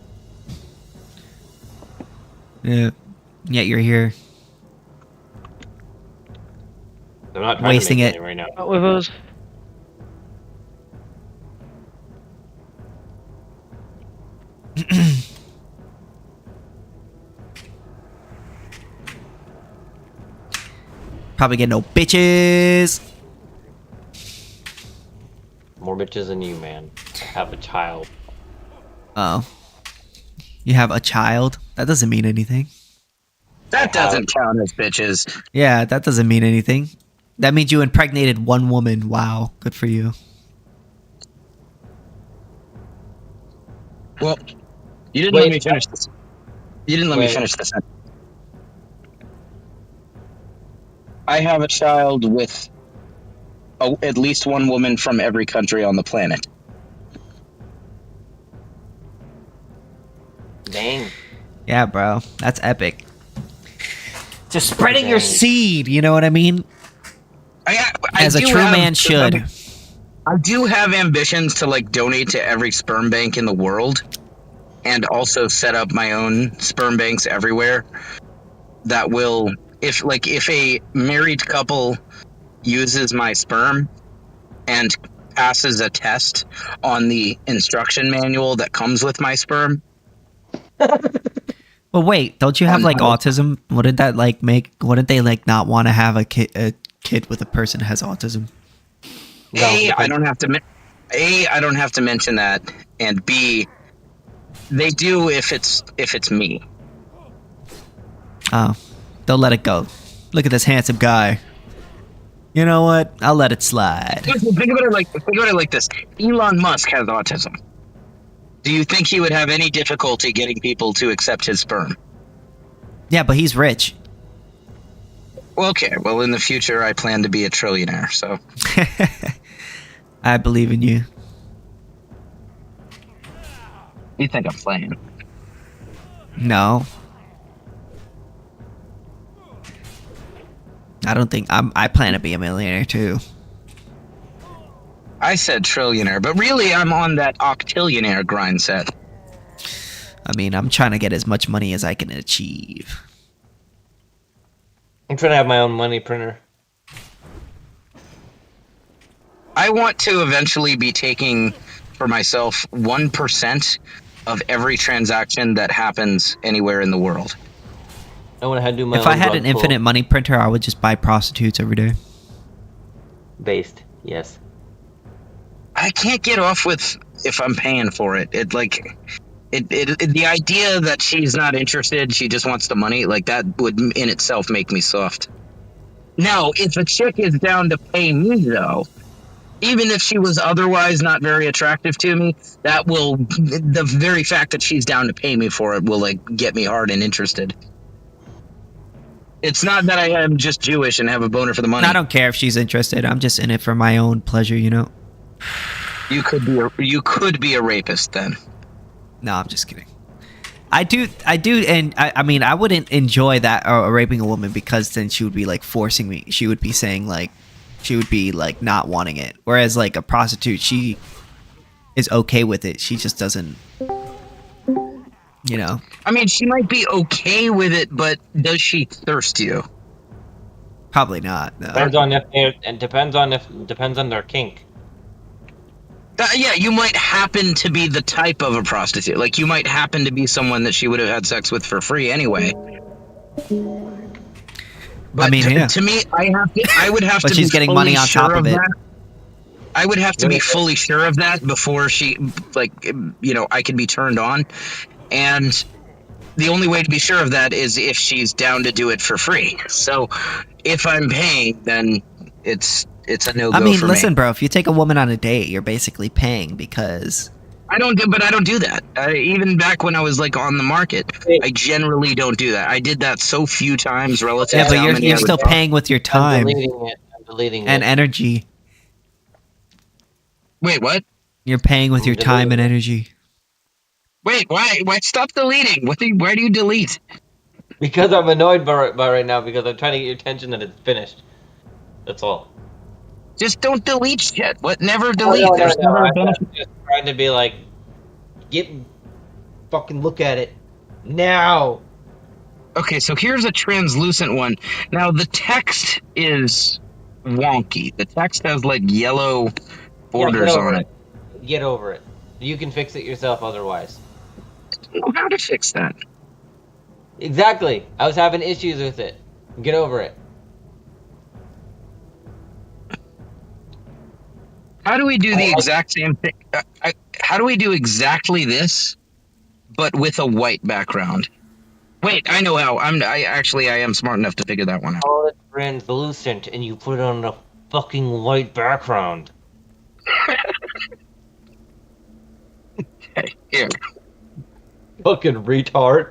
Yeah. Yet you're here. They're not trying wasting to make it money right now. Not with us. Probably get no bitches. More bitches than you, man. I have a child. Oh. You have a child? That doesn't mean anything. That doesn't count as bitches. Yeah, that doesn't mean anything. That means you impregnated one woman. Wow, good for you. Well, you didn't let me finish this. You didn't let me finish this. I have a child with at least one woman from every country on the planet. Dang. Yeah, bro. That's epic. Just spreading your seed, you know what I mean? As a true man should. I do have ambitions to donate to every sperm bank in the world, and also set up my own sperm banks everywhere that will, if a married couple uses my sperm and passes a test on the instruction manual that comes with my sperm. Well, wait, don't you have autism? Wouldn't that wouldn't they not want to have a kid with a person who has autism? I don't have to mention that, and B, they do if it's me. Oh, they'll let it go. Look at this handsome guy. You know what? I'll let it slide. Think about it like this. Elon Musk has autism. Do you think he would have any difficulty getting people to accept his sperm? Yeah, but he's rich. Okay, well, in the future, I plan to be a trillionaire, so. I believe in you. You think I'm playing? No. I don't think I plan to be a millionaire too. I said trillionaire, but really I'm on that octillionaire grind set. I mean, I'm trying to get as much money as I can achieve. I'm trying to have my own money printer. I want to eventually be taking for myself 1% of every transaction that happens anywhere in the world. I want to do my If own I had rug an pull. infinite money printer, I would just buy prostitutes every day. Based, yes. I can't get off with if I'm paying for it. The idea that she's not interested, she just wants the money, like that would in itself make me soft. Now, if a chick is down to pay me though, even if she was otherwise not very attractive to me, the very fact that she's down to pay me for it will like get me hard and interested. It's not that I am just Jewish and have a boner for the money. I don't care if she's interested. I'm just in it for my own pleasure, you know? You could be a rapist then. No, I'm just kidding. I do, and I mean, I wouldn't enjoy that raping a woman because then she would be like forcing me. She would be saying like, she would be like not wanting it. Whereas like a prostitute, she is okay with it. She just doesn't, you know. I mean, she might be okay with it, but does she thirst you? Probably not. No. Depends on depends on their kink. Yeah, you might happen to be the type of a prostitute. Like, you might happen to be someone that she would have had sex with for free anyway. But I mean, yeah. to me, I would have But to she's be getting fully money on top sure of it. that. I would have to be fully sure of that before she, like, you know, I could be turned on. And the only way to be sure of that is if she's down to do it for free. So if I'm paying, then it's a no-go I mean, for listen, me. bro, if you take a woman on a date, you're basically paying because... I don't do that. Even back when I was like on the market, I generally don't do that. I did that so few times relative Yeah, to but how many you're I would still buy. paying with your I'm time deleting and it. energy. Wait, what? You're paying with your time and energy. Wait, why? Stop deleting. Why do you delete? Because I'm annoyed by right now because I'm trying to get your attention that it's finished. That's all. Just don't delete shit. Never delete. No, There's never a I'm benefit. just trying to be like, fucking look at it now. Okay, so here's a translucent one. Now the text is wonky. The text has like yellow borders on it. Get over it. You can fix it yourself otherwise. I don't know how to fix that. Exactly. I was having issues with it. Get over it. How do we do the exact same thing? How do we do exactly this, but with a white background? Wait, I know how. I am smart enough to figure that one out. Call it translucent, and you put it on a fucking white background. Okay, here. Fucking retard.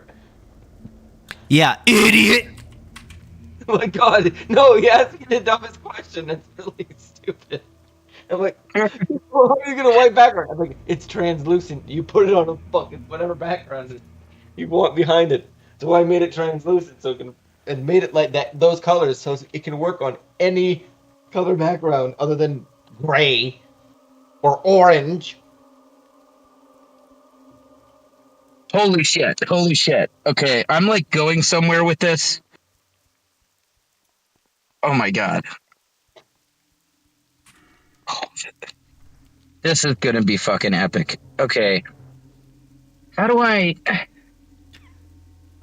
Yeah, idiot. Oh my god. No, he asked me the dumbest question. That's really stupid. I'm like, well, how are you gonna white background? I'm like, it's translucent. You put it on a fucking whatever background you want behind it. So I made it translucent so it can, and made it like that, those colors, so it can work on any color background other than gray or orange. Holy shit. Okay, I'm like going somewhere with this. Oh my god. Oh, this is gonna be fucking epic. Okay. How do I...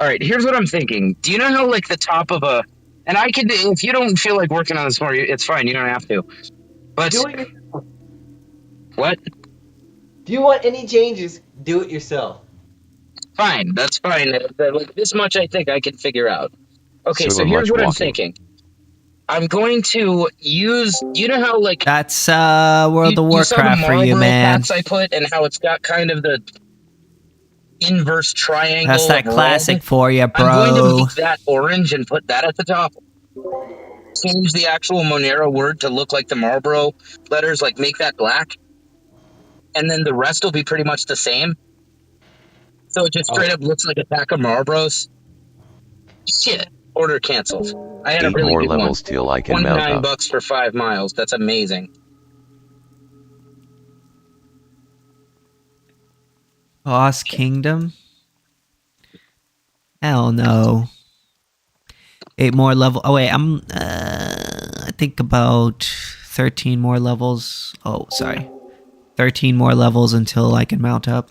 Alright, here's what I'm thinking. Do you know how like the top of a... And I could... If you don't feel like working on this more, it's fine. You don't have to. But... Do it. What? Do you want any changes? Do it yourself. Fine, that's fine. Like this much I think I can figure out. Okay, so So here's much what I'm walking. thinking. I'm going to use... You know how like... That's World of You saw the Warcraft for you, Marlboro man. packs I put and how it's got kind of the inverse triangle. That's that of classic red. for you, I'm going to bro. make that orange and put that at the top. Change the actual Monero word to look like the Marlboro letters, like make that black. And then the rest will be pretty much the same. So it just straight up looks like a pack of Marlboros. Shit. Order canceled. I had a 8 really more good levels one. till I can mount up. $29 for 5 miles. That's amazing. Lost Kingdom? Hell no. 8 more level. Oh wait, I'm I think about 13 more levels. Oh, sorry. 13 more levels until I can mount up.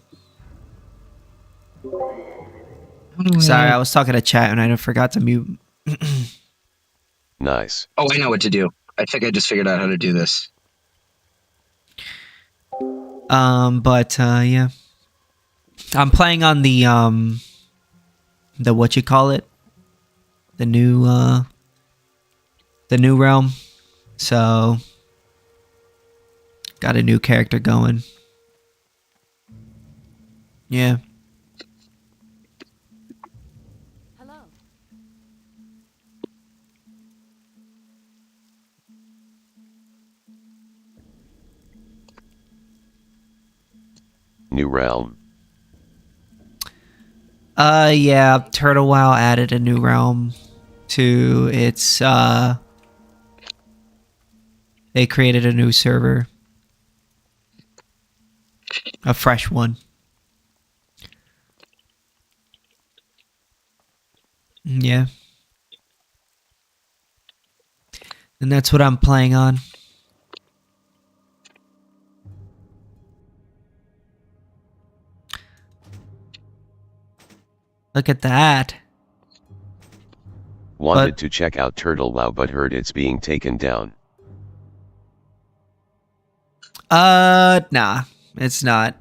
Sorry, I was talking to chat and I forgot to mute. Nice. Oh, I know what to do. I think I just figured out how to do this. Yeah. I'm playing on the what you call it? The new realm. So got a new character going. Yeah. Hello. New realm. Yeah, Turtle WoW added a new realm to its they created a new server. A fresh one. Yeah. And that's what I'm playing on. Look at that. Wanted to check out Turtle WoW but heard it's being taken down. Nah, it's not.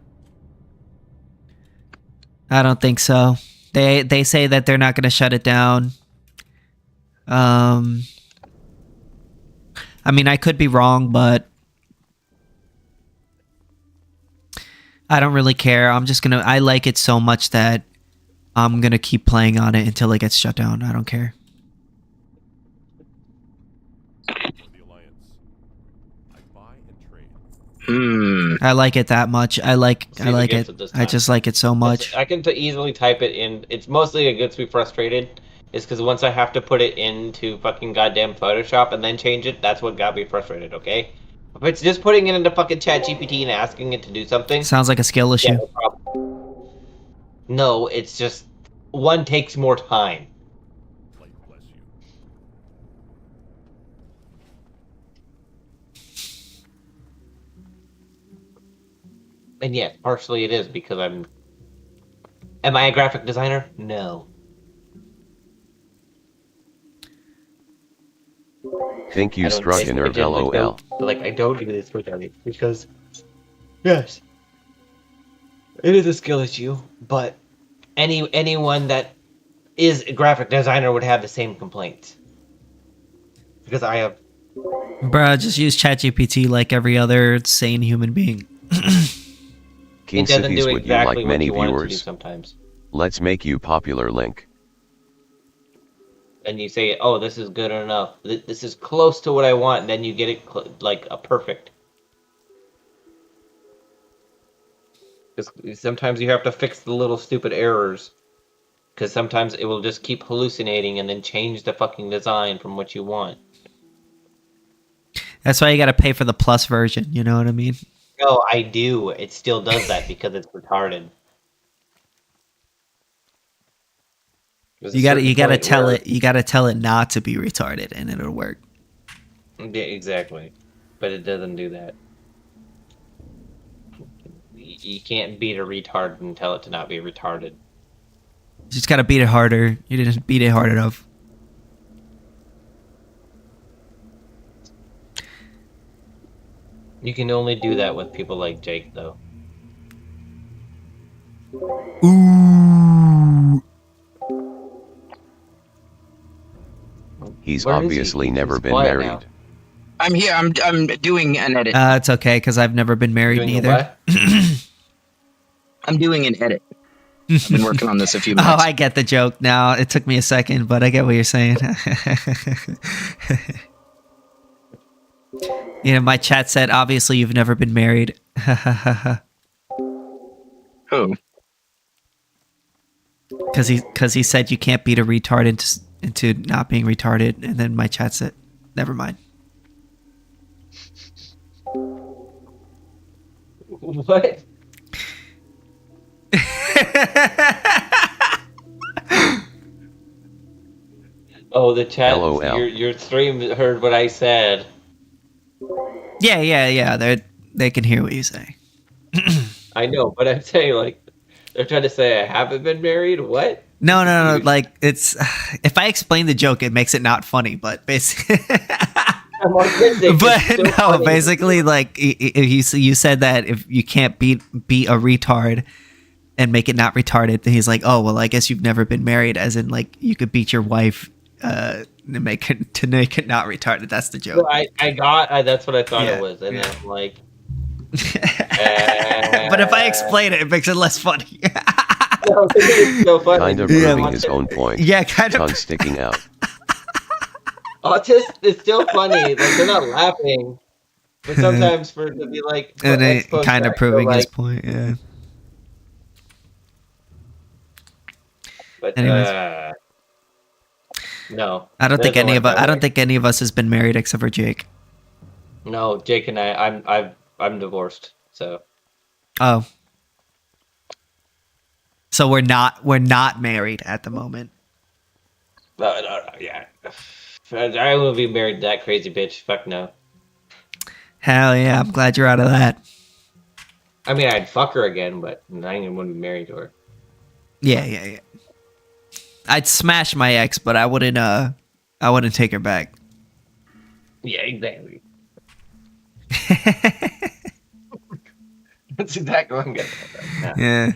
I don't think so. They say that they're not going to shut it down. I mean, I could be wrong, but I don't really care. I like it so much that I'm going to keep playing on it until it gets shut down. I don't care. I like it that much. I like it. I just like it so much. I can easily type it in. It's mostly it gets me frustrated. Is because once I have to put it into fucking goddamn Photoshop and then change it, that's what got me frustrated, okay? If it's just putting it into fucking ChatGPT and asking it to do something... Sounds like a skill issue. Yeah, no problem. No, it's just... One takes more time. And yeah, partially it is because I'm... Am I a graphic designer? No. Think you struck a nerve, LOL. Like, I don't do this for that because... Yes. It is a skill issue, but anyone that is a graphic designer would have the same complaints. Because I have... Bruh, just use ChatGPT like every other sane human being. KingSithis, would exactly you like many you want it to do viewers? sometimes. Let's make you popular, link. And you say, oh, this is good enough. This is close to what I want, and then you get it like a perfect. Because sometimes you have to fix the little stupid errors. Because sometimes it will just keep hallucinating and then change the fucking design from what you want. That's why you gotta pay for the plus version, you know what I mean? No, I do. It still does that because it's retarded. You gotta tell it not to be retarded and it'll work. Yeah, exactly. But it doesn't do that. You can't beat a retard and tell it to not be retarded. You just gotta beat it harder. You didn't beat it hard enough. You can only do that with people like Jake, though. Ooh. He's obviously never been married. Now. I'm here. I'm doing an edit. It's okay, because I've never been married neither. I'm doing an edit. I've been working on this a few minutes. Oh, I get the joke now. It took me a second, but I get what you're saying. You know, my chat said, obviously you've never been married. Who? Because he said you can't beat a retard into not being retarded, and then my chat said, never mind. What? Oh, the chat. LOL. Your stream heard what I said. Yeah. They can hear what you say. I know, but I'm saying, like, they're trying to say I haven't been married? What? No. Like it's if I explain the joke, it makes it not funny. But basically, I'm autistic. but It's still no, funny. basically, like you said that if you can't beat a retard and make it not retarded, then he's like, oh well, I guess you've never been married, as in like you could beat your wife to make it not retarded. That's the So joke. I got that's what I thought Yeah, it was, and yeah. then I'm like, But if I explain it, it makes it less funny. no, it's so funny. Kind of Yeah, proving his own point. Yeah, kind of. Tongue sticking out. Autist is still funny. Like they're not laughing, but sometimes for it to be like And ex it post kind of facto, proving his like, point. Yeah. but Anyways. no. I don't think doesn't any work of us. that I don't way. think any of us has been married except for Jake. No, Jake and I'm divorced, so Oh. So we're not married at the moment. yeah. I wouldn't be married to that crazy bitch. Fuck no. Hell yeah! I'm glad you're out of that. I mean, I'd fuck her again, but I ain't wouldn't be married to her. Yeah. I'd smash my ex, but I wouldn't. I wouldn't take her back. Yeah, exactly. That's exactly what I'm getting at. Yeah.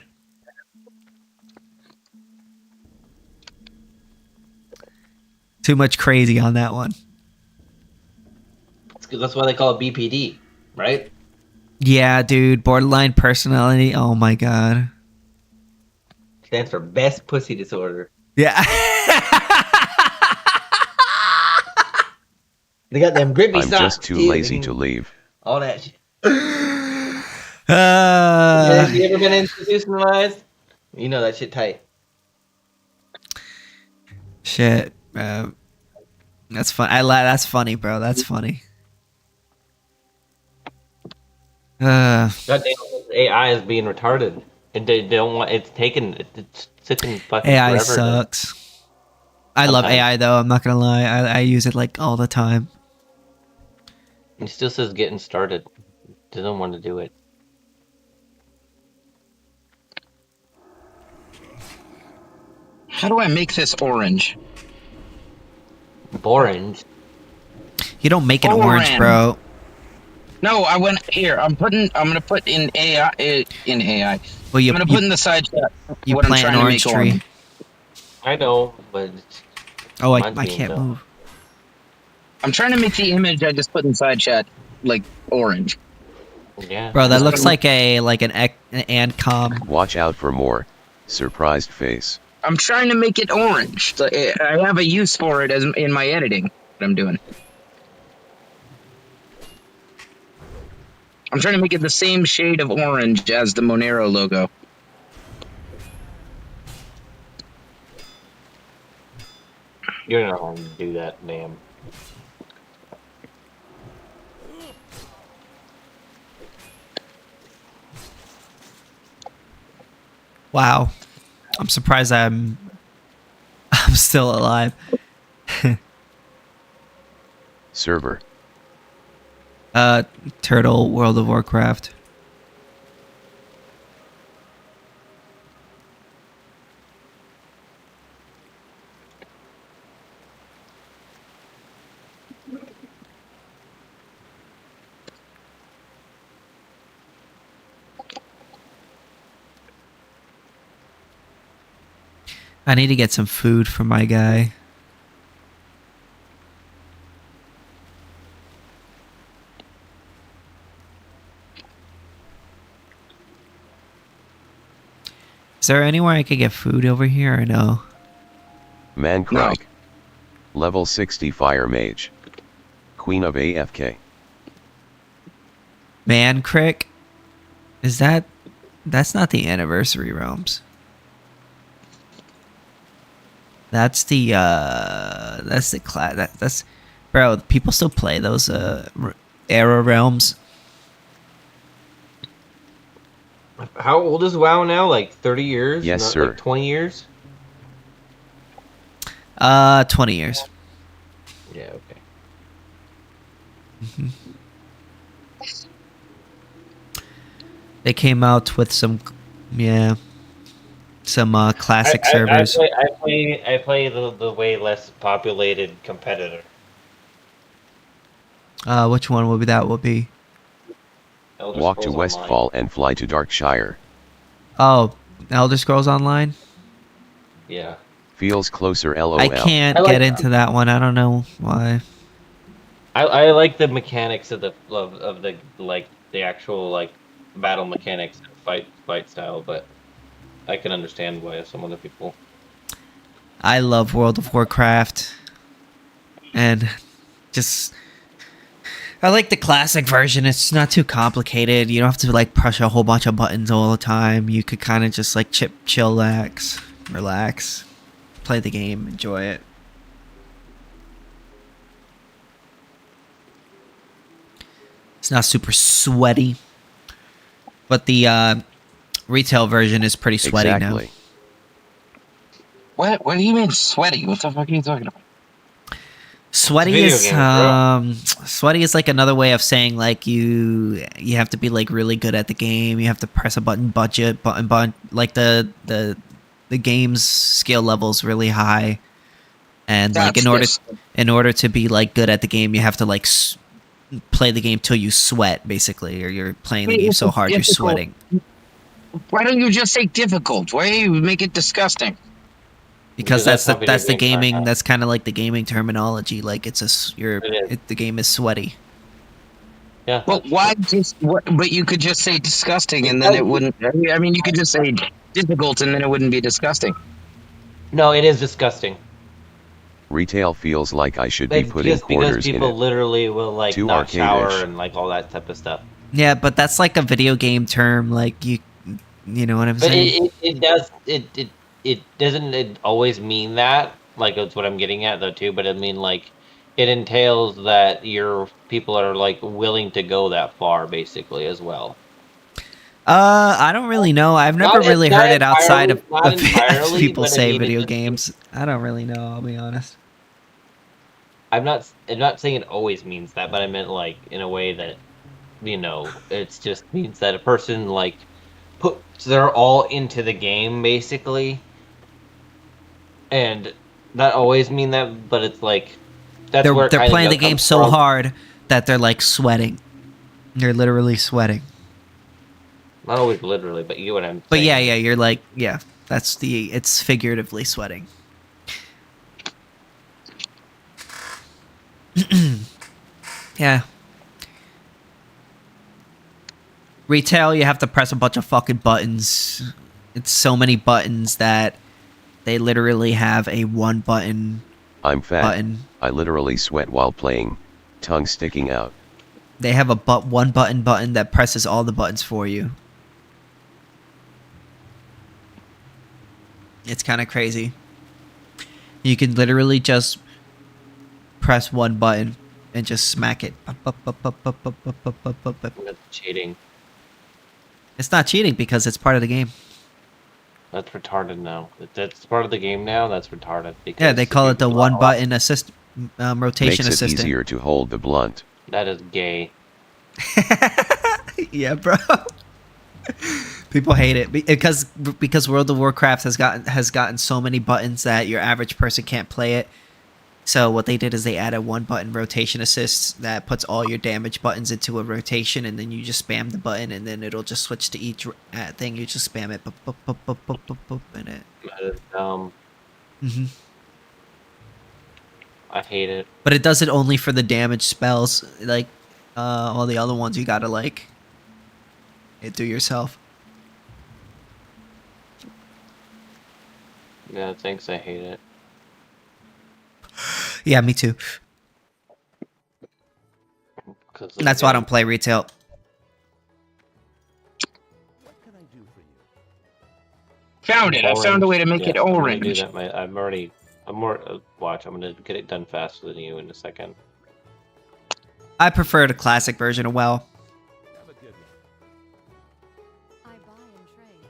Too much crazy on that one. That's why they call it BPD, right? Yeah, dude. Borderline personality. Oh my god. Stands for best pussy disorder. Yeah. They got them grippy I'm socks. just too lazy to leave. All that shit. Have you ever been institutionalized? You know that shit tight. Shit. That's fun. That's funny, bro. That's funny. Goddamn, AI is being retarded. And they don't want it's taking fucking AI forever. sucks. I love Sometimes. AI though. I'm not gonna lie. I use it like all the time. It still says getting started. Doesn't want to do it. How do I make this orange? Orange. You don't make it orange, Orange. bro. No, I went here. I'm gonna put in AI in AI. Well, I'm gonna put in the side chat you what I'm plant trying an to orange make tree. orange. I know, but Oh, Mine's I being can't built. move. I'm trying to make the image I just put inside chat like orange. yeah. Bro, that looks like an Ancom. Watch out for more. Surprised face. I'm trying to make it orange. So I have a use for it as in my editing that I'm doing. I'm trying to make it the same shade of orange as the Monero logo. You're not going to do that, damn. Wow. I'm surprised I'm still alive. Server. Turtle World of Warcraft. I need to get some food for my guy. Is there anywhere I could get food over here or no? Mancrike. Level 60 Fire Mage. Queen of AFK. Man Crick? Is that... That's not the Anniversary Realms. That's the class. That's... Bro, people still play those Era Realms. How old is WoW now? Like 30 years? Yes, Not sir. Like 20 years? 20 years. Yeah, okay. Mm-hmm. They came out with some... Yeah. some classic I servers. play the way less populated competitor. Which one would be that? Would be Elder Walk to Scrolls Westfall and fly to Darkshire. oh, Elder Scrolls Online. Yeah. Feels closer lol. I can't I like- get into that one. I don't know why. I like the mechanics of the like the actual like battle mechanics and fight style, but I can understand why some other people. I love World of Warcraft, and just I like the classic version. It's not too complicated. You don't have to like push a whole bunch of buttons all the time. You could kind of just like relax, play the game, enjoy it. It's not super sweaty, but the retail version is pretty sweaty Exactly. now. What do you mean sweaty? What the fuck are you talking about? Sweaty Video is games, bro. sweaty is like another way of saying like you have to be like really good at the game. You have to press a button, like the game's skill level's really high, and like in order to be like good at the game, you have to like play the game till you sweat basically, or you're playing the game so hard you're sweating. Why don't you just say difficult? Why do you make it disgusting? Because Because that's that's the how video games are gaming. now. That's kind of like the gaming terminology. Like it's the game is sweaty. Yeah. Well, why just? But you could just say disgusting, and then it wouldn't. I mean, you could just say difficult, and then it wouldn't be disgusting. No, it is disgusting. Retail feels like I should be Like, putting just because quarters in people it. literally will like Too not shower arcade-ish. and like all that type of stuff. Yeah, but that's like a video game term. Like you know what I'm But saying? it doesn't always mean that. Like that's what I'm getting at though too. But I mean like it entails that your people are like willing to go that far basically as well. I don't really know. I've never Not really heard it outside of not entirely, people but I say mean, video it's- games. I don't really know. I'll be honest. I'm not saying it always means that, but I meant like in a way that it just means that a person like puts their all into the game basically, and not always mean that, but it's like that's They're where it kinda playing the game comes so from. hard that they're like sweating. They're literally sweating. Not always literally, but you get what I'm saying. But yeah, you're like, yeah, it's figuratively sweating. Yeah. Retail, you have to press a bunch of fucking buttons. It's so many buttons that they literally have a one button I'm fat. button. I literally sweat while playing, tongue sticking out. They have a one button that presses all the buttons for you. It's kind of crazy. You can literally just press one button and just smack it. That's cheating. It's not cheating because it's part of the game. That's retarded now. If that's part of the game now, that's retarded. Because Yeah, they call it the people one are- button assist rotation Makes it assistant. easier to hold the blunt. That is gay. Yeah, bro. People hate it because World of Warcraft has gotten so many buttons that your average person can't play it. So what they did is they added one button rotation assist that puts all your damage buttons into a rotation, and then you just spam the button, and then it'll just switch to each thing. You just spam it, and it. That is dumb. Mm-hmm. I hate it. But it does it only for the damage spells. Like all the other ones, you gotta like do yourself. Yeah, thanks. I hate it. Yeah, me too. That's why I don't play retail. Found it. I found a way to make it I'm gonna orange. do that. I'm more. Watch. I'm gonna get it done faster than you in a second. I prefer the classic version of WoW. I buy and trade.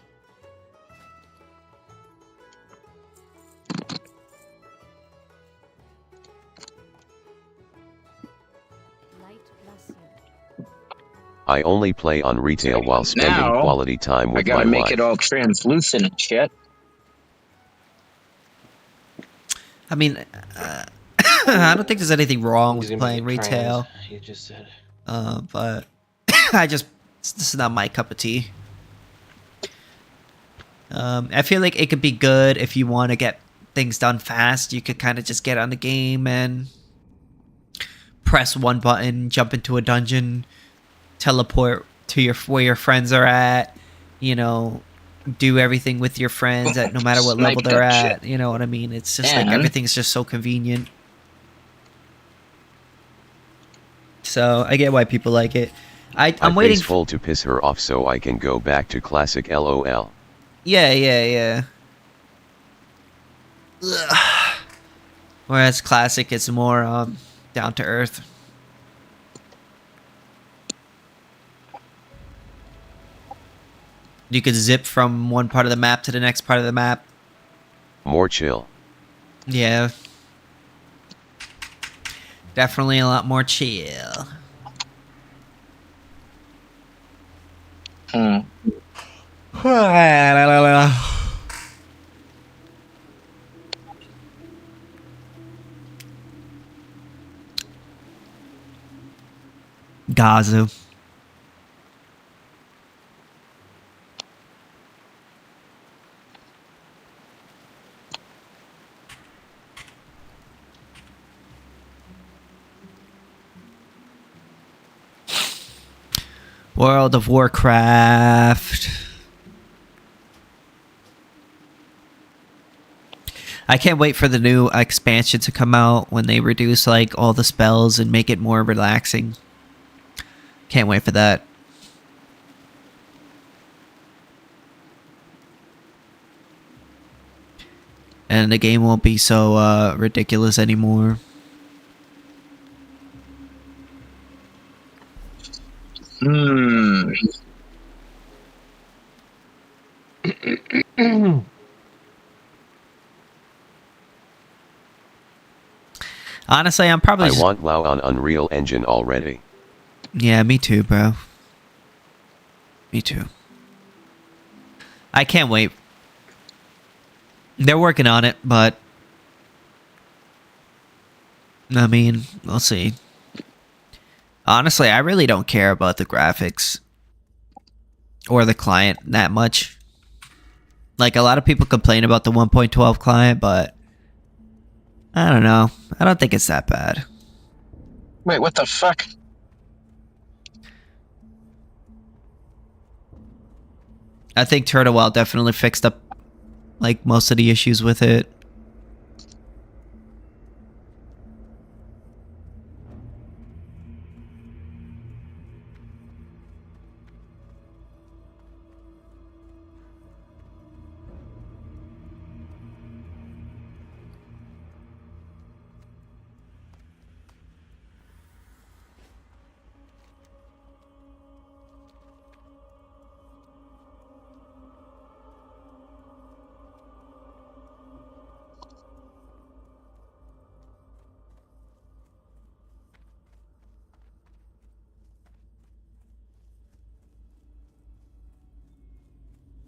Light bless you. I only play on retail while spending Now, quality time I with my gotta make wife. it all translucent and shit. I mean, I don't think there's anything wrong He's with gonna playing get trained, retail. you just said. But this is not my cup of tea. I feel like it could be good if you want to get things done fast. You could kind of just get on the game and press one button, jump into a dungeon, teleport to where your friends are at. You know, do everything with your friends at no matter what Snipe level they're that at. shit. You know what I mean? It's just like And- everything's just so convenient. So I get why people like it. I'm waiting. Face full to piss her off so I can go back to classic LOL. Yeah. Ugh. Whereas classic, it's more down to earth. You could zip from one part of the map to the next part of the map. More chill. Yeah. Definitely a lot more chill. Hmm. Gazu. World of Warcraft. I can't wait for the new expansion to come out when they reduce like all the spells and make it more relaxing. Can't wait for that. And the game won't be so ridiculous anymore. Hmm. Honestly, I'm probably I just... want WoW on Unreal Engine already. Yeah, me too, bro. Me too. I can't wait. They're working on it, but... I mean, we'll see. Honestly, I really don't care about the graphics. Or the client that much. Like, a lot of people complain about the 1.12 client, but... I don't know. I don't think it's that bad. Wait, what the fuck? I think Turtle Well definitely fixed up, like, most of the issues with it.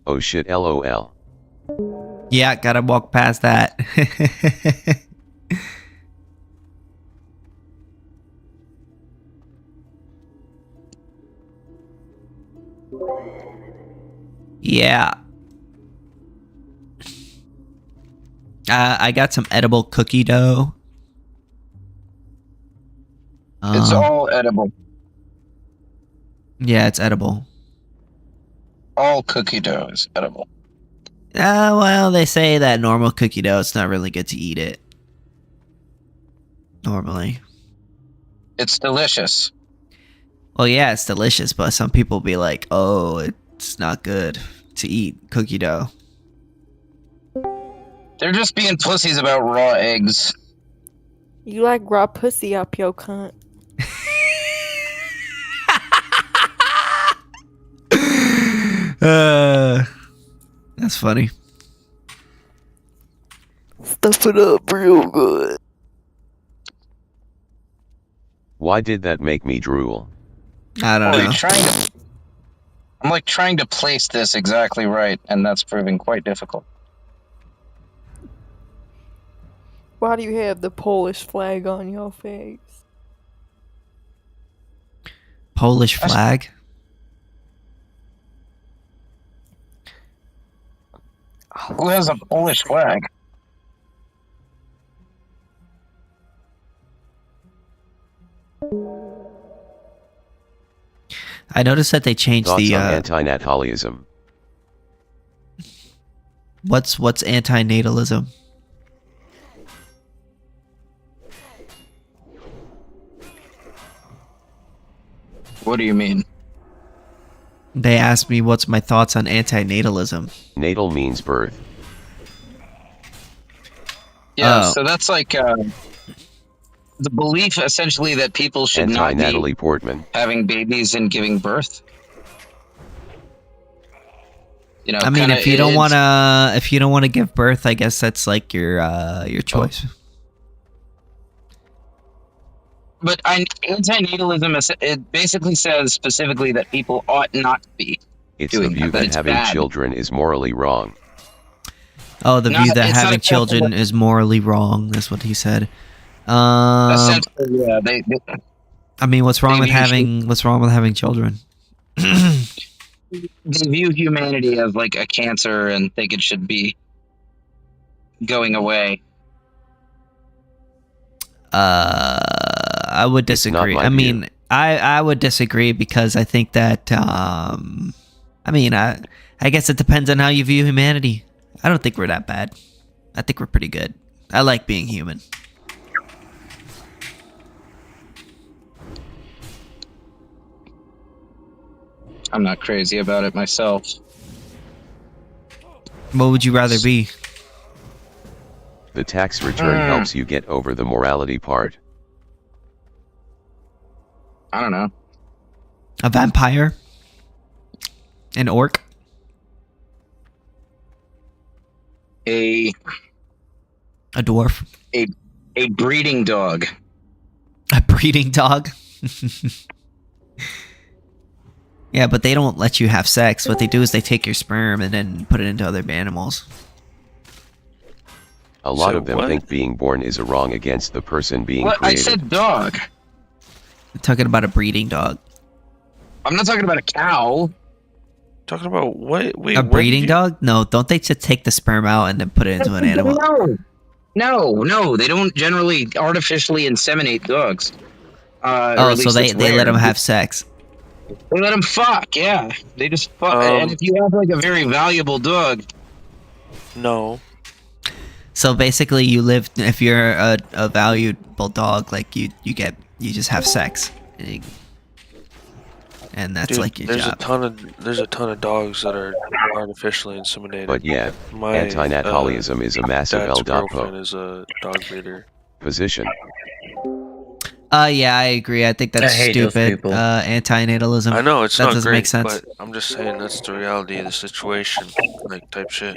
Oh shit LOL. Yeah, gotta walk past that. Yeah. I got some edible cookie dough. It's all edible. Yeah, it's edible. All cookie dough is edible. Well, they say that normal cookie dough, it's not really good to eat it. Normally. It's delicious. Well, yeah, it's delicious, but some people be like, oh, it's not good to eat cookie dough. They're just being pussies about raw eggs. You like raw pussy up yo cunt. That's funny. Stuff it up real good. Why did that make me drool? I don't know. I'm like trying to place this exactly right, and that's proving quite difficult. Why do you have the Polish flag on your face? Polish flag. Who has a Polish flag? I noticed that they changed Thoughts the on antinatalism? what's antinatalism? What do you mean? They asked me what's my thoughts on antinatalism. Natal means birth. Yeah, Oh. so that's like the belief essentially that people should not Anti-Natalie be Portman. having babies and giving birth. You know, I mean, kinda, if you don't it's- want to give birth, I guess that's like your choice. But antinatalism, it basically says specifically that people ought not to be. It's the doing view that that it's having bad. children is morally wrong. Oh, the view that it's not having exactly children what- is morally wrong. That's what he said. Essentially, yeah, they I mean, what's wrong with maybe you having children? they view humanity as like a cancer and think it should be going away. I would It's not disagree. my I view. mean, I would disagree because I think that I guess it depends on how you view humanity. I don't think we're that bad. I think we're pretty good. I like being human. I'm not crazy about it myself. What would you rather be? The tax return helps you get over the morality part. I don't know. A vampire? An orc? A dwarf? A breeding dog. A breeding dog? Yeah, but they don't let you have sex. What they do is they take your sperm and then put it into other animals. A lot So of them what? think being born is a wrong against the person being What? I created. said dog. I'm talking about a breeding dog. I'm not talking about a cow. Talking about what? Wait, A what breeding did you- dog? No, don't they just take the sperm out and then put it into an animal? No, they don't generally artificially inseminate dogs. Or Oh, at so least it's they let rare. them have sex. They let them fuck, yeah. They just fuck. And if you have like a very valuable dog, No. So basically, you live. If you're a valuable dog, like you just have sex, and that's Dude, like your there's job. there's a ton of dogs that are artificially inseminated. But yeah, My antinatalism is a massive dad's girlfriend L.po is a dog breeder. position. Yeah, I agree. I think that's I hate those stupid. people. Antinatalism. I know it's that not doesn't great, make sense. but I'm just saying that's the reality of the situation, like type shit.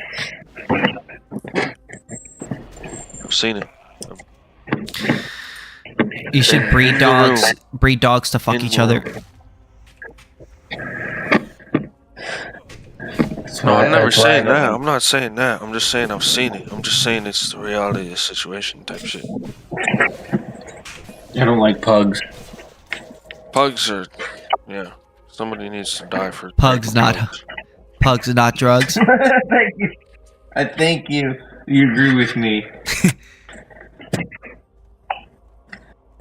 I've seen it. You should breed dogs to fuck each other. No, I'm never saying that. I'm not saying that. I'm just saying I've seen it. I'm just saying it's the reality of the situation type shit. I don't like pugs. Pugs are, yeah. Somebody needs to die for Pugs not drugs. Thank you. I thank you. You agree with me.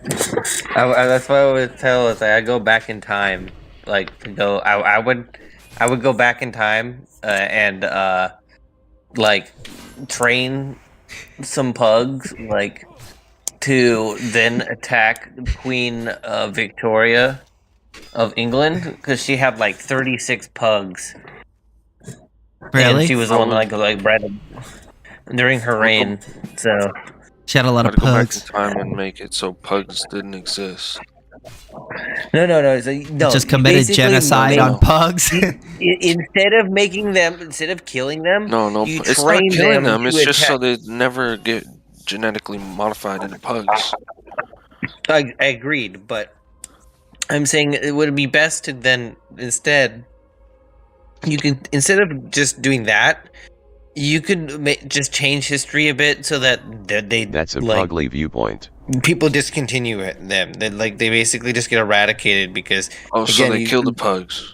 That's what I would tell us. I go back in time, like to go. I would go back in time and like train some pugs, like to then attack Queen Victoria of England because she had like 36 pugs. Really? And she was the one like bred during her reign. So she had a lot of Gotta go back pugs. in time and make it so pugs didn't exist. No. So, no, Just you committed basically genocide on pugs. Instead of killing them, No, you it's not train killing them. to It's just so attack- they never get genetically modified into pugs. I agreed, but I'm saying it would be best to then instead of just doing that, You could just change history a bit so that they That's a like pugly viewpoint. people discontinue them. They basically just get eradicated because so they kill the pugs.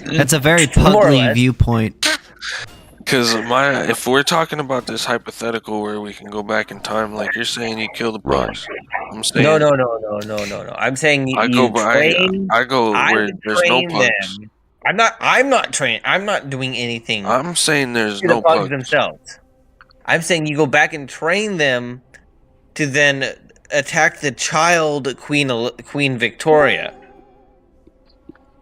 That's a very More or pugly less. viewpoint. Because if we're talking about this hypothetical where we can go back in time, like you're saying, you kill the pugs. I'm saying No. I'm saying you train. I go where would there's no train pugs. them. I'm not trained. I'm not doing anything. I'm saying there's to no the pugs pugs. themselves. I'm saying you go back and train them to then attack the child Queen Victoria.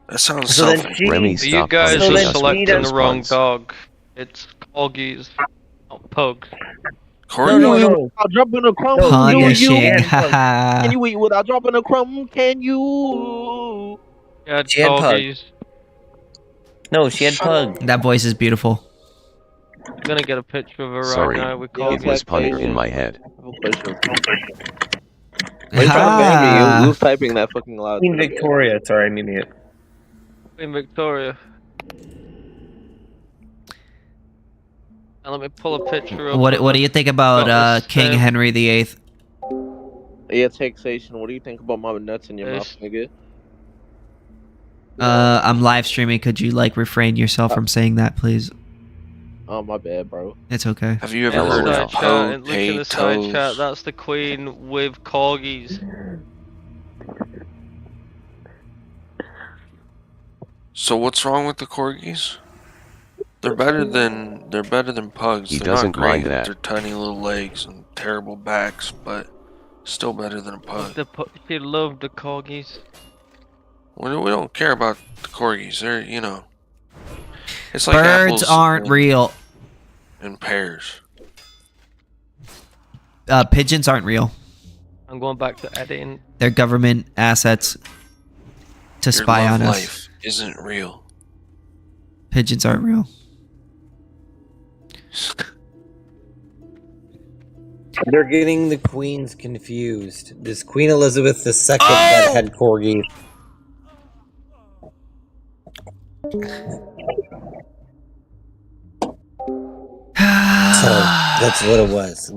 That sounds So then selfish. she- Remy, You stop guys punishing are us with selecting those the wrong puns. dog. It's corgis, not pugs. No. Without dropping a crumb, Punishing. Can Haha. you eat without dropping a crumb? Can you? Yeah, She had corgis. No, she had pugs. That voice is beautiful. I'm gonna get a picture of her Sorry, right now with it corgis. was punter in my head. Why you trying to ban me? You was typing that fucking loud. Queen Victoria. Sorry, I mean it. Queen Victoria. Now let me pull a picture of What do you think about Got this King stamp. Henry VIII? Yeah, taxation. What do you think about my nuts in your mouth, nigga? I'm live streaming. Could you like refrain yourself from saying that, please? Oh, my bad, bro. It's okay. Have you ever heard of Look in the side chat. That's the Queen with corgis. So what's wrong with the corgis? They're better than pugs. He They're doesn't not great mind with that. their tiny little legs and terrible backs, but still better than a pug. She loved the corgis. We don't care about the corgis. They're it's like Birds apples aren't real. and pears. Pigeons aren't real. I'm going back to editing. They're government assets to Your spy love on us. life isn't real. Pigeons aren't real. They're getting the queens confused. This Queen Elizabeth II that had corgis. So that's what it was.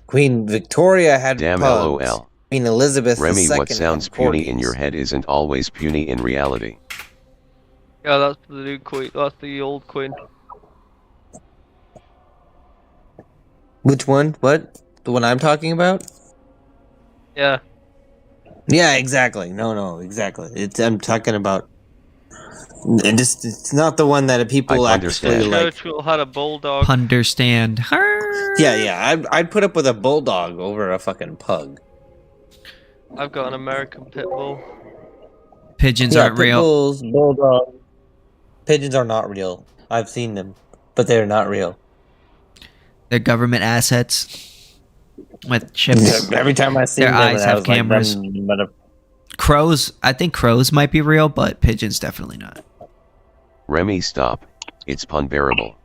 Queen Victoria had Damn pugs. LOL. Queen Elizabeth Remy, II what sounds had puny in corgis. your head isn't always puny in reality. Yeah, that's the new queen. That's the old queen. Which one? What? The one I'm talking about? Yeah. Yeah, exactly. No, exactly. I'm talking about. It's not the one that people I actually understand. like. Churchill had a bulldog. Understand. Yeah. I'd put up with a bulldog over a fucking pug. I've got an American pit bull. Pigeons Yeah, aren't pit real. bulls, bulldogs. Pigeons are not real. I've seen them, but they're not real. They're government assets with chips. Every time I see Their them, eyes I have was like, cameras. Crows, I think crows might be real, but pigeons definitely not. Remy, stop. It's pun bearable.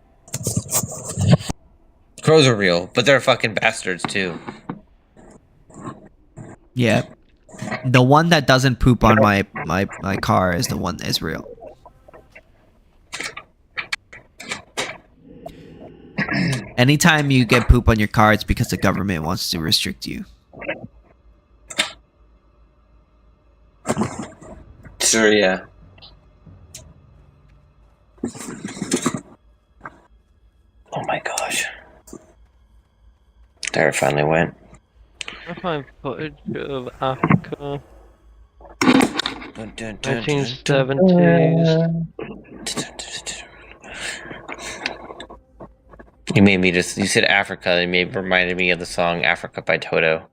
Crows are real, but they're fucking bastards too. Yeah. The one that doesn't poop on my car is the one that is real. Anytime you get poop on your car, it's because the government wants to restrict you. Sure, yeah. Oh my gosh. There it finally went. I find footage of Africa. 1970s. You said Africa, it reminded me of the song Africa by Toto.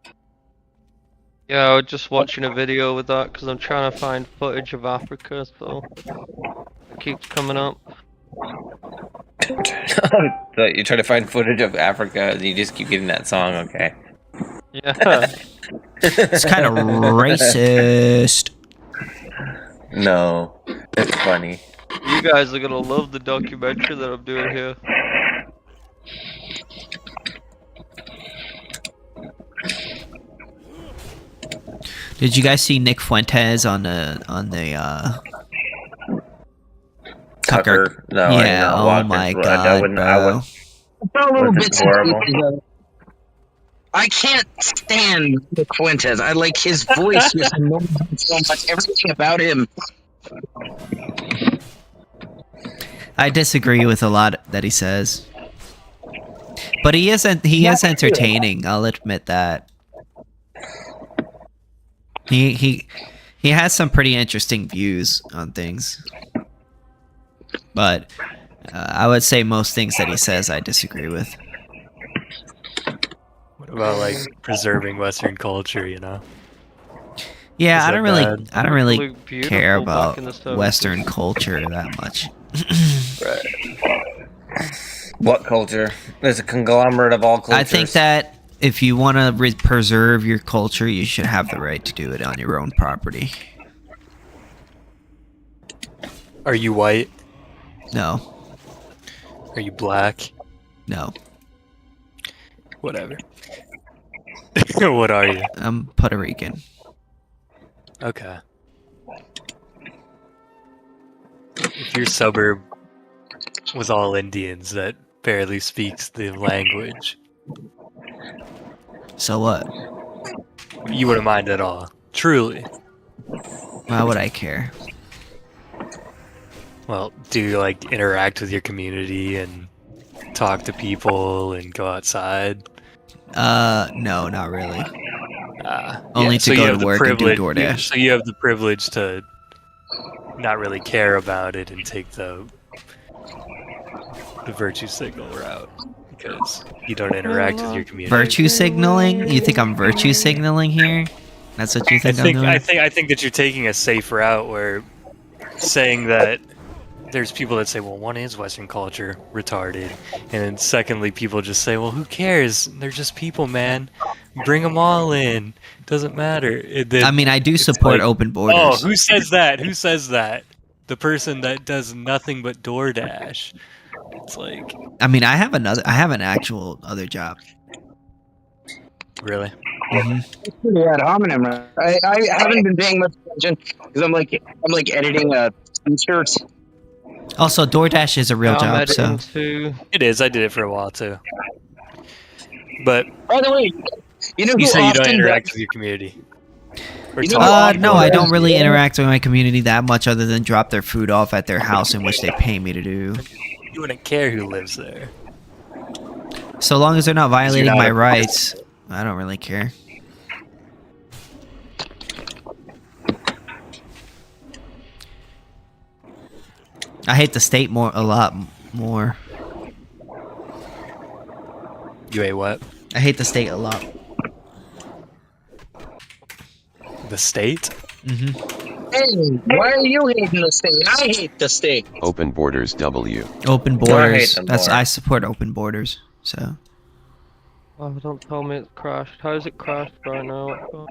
Yeah, I was just watching a video with that because I'm trying to find footage of Africa, so it keeps coming up. So you try to find footage of Africa and you just keep getting that song, okay. Yeah. It's kind of racist. No, that's funny. You guys are gonna love the documentary that I'm doing here. Did you guys see Nick Fuentes on the Tucker? No, Yeah. I Oh my god, I wouldn't saw little That's bits and adorable. pieces of it. I can't stand the Fuentes. I like his voice just annoys me so much. Everything about him. I disagree with a lot that he says, but he is entertaining. I'll admit that. He has some pretty interesting views on things, but I would say most things that he says I disagree with. What about like preserving Western culture? You know? Yeah, Is I that don't really, bad? I don't really Look beautiful care back about in the 70s. Western culture that much. Right. What culture? There's a conglomerate of all cultures. I think that if you want to preserve your culture, you should have the right to do it on your own property. Are you white? No. Are you black? No. Whatever. What are you? I'm Puerto Rican. Okay. If your suburb was all Indians that barely speaks the language, So what? you wouldn't mind at all. Truly. Why would I care? Well, do you like interact with your community and talk to people and go outside? No, not really. Only Yeah, to you go have to the work and do privilege- DoorDash. So you have the privilege to not really care about it and take the virtue signal route because you don't interact with your community. Virtue signaling? You think I'm virtue signaling here? That's what you think I'm doing? I think that you're taking a safe route where saying that there's people that say, well, one is Western culture, retarded, and then secondly, people just say, well, who cares? They're just people, man. Bring them all in. Doesn't matter. I mean, I do support open borders. Oh, who says that? Who says that? The person that does nothing but DoorDash. It's like, I mean, I have an actual other job. really? Mm-hmm. Pretty ad hominem. I haven't been paying much attention because I'm like editing a t-shirt. Also, DoorDash is a real job, so It is. I did it for a while too. But by the way, you know who you say you don't often interact does- with your community. No, I don't really interact with my community that much other than drop their food off at their house in which they pay me to do. You wouldn't care who lives there. So long as they're not violating not my a- rights, I don't really care. I hate the state a lot more. You ate what? I hate the state a lot. The state? Mm-hmm. Hey, why are you hating the state? I hate the state. Open Borders W. Open I borders. hate them That's more. I support open borders. So Oh, don't tell me it's crashed. How is it crashed right now?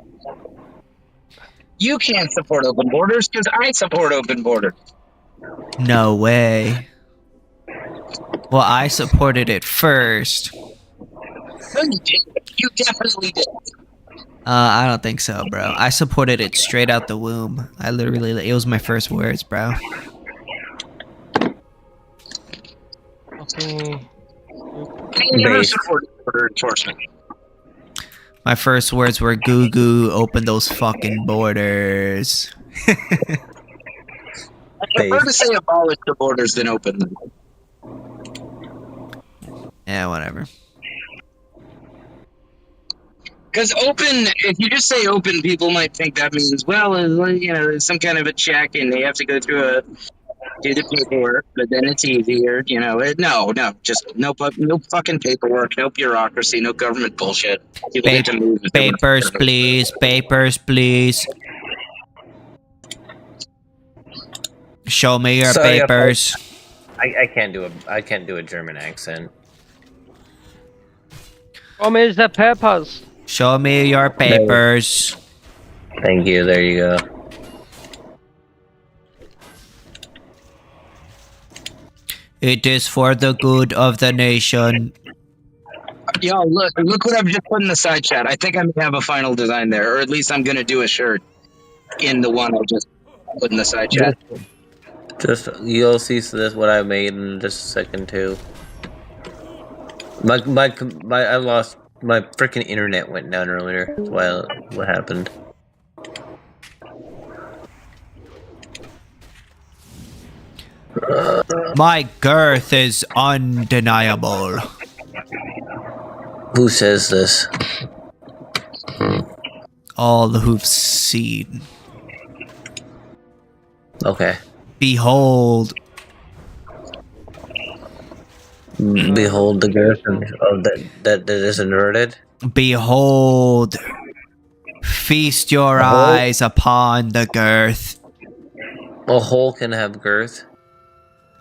You can't support open borders because I support open borders. no way. Well, I supported it first. No, you didn't. You definitely did. I don't think so, bro. I supported it straight out the womb. I literally, it was my first words, bro. Okay. I never supported border enforcement. My first words were "goo goo, open those fucking borders." I prefer to say abolish the borders than open them. Yeah, whatever. Because open, if you just say open, people might think that means, well, you know, there's some kind of a check and they have to go through do the paperwork, but then it's easier, you know. No, just no fucking paperwork, no bureaucracy, no government bullshit. People get to move if they want to. Papers, please. Papers, please. Show me your Sorry, papers. I can't do a German accent. Oh, me the papers. Show me your papers. Thank you. There you go. It is for the good of the nation. Yo, look what I've just put in the side chat. I think I may have a final design there, or at least I'm gonna do a shirt in the one I just put in the side chat. Just you'll see this what I made in just a second too. I lost my freaking internet went down earlier. That's why what happened. My girth is undeniable. Who says this? All who've seen. Okay. Behold. Behold the girth that is inverted. Behold. Feast your eyes upon the girth. A hole can have girth.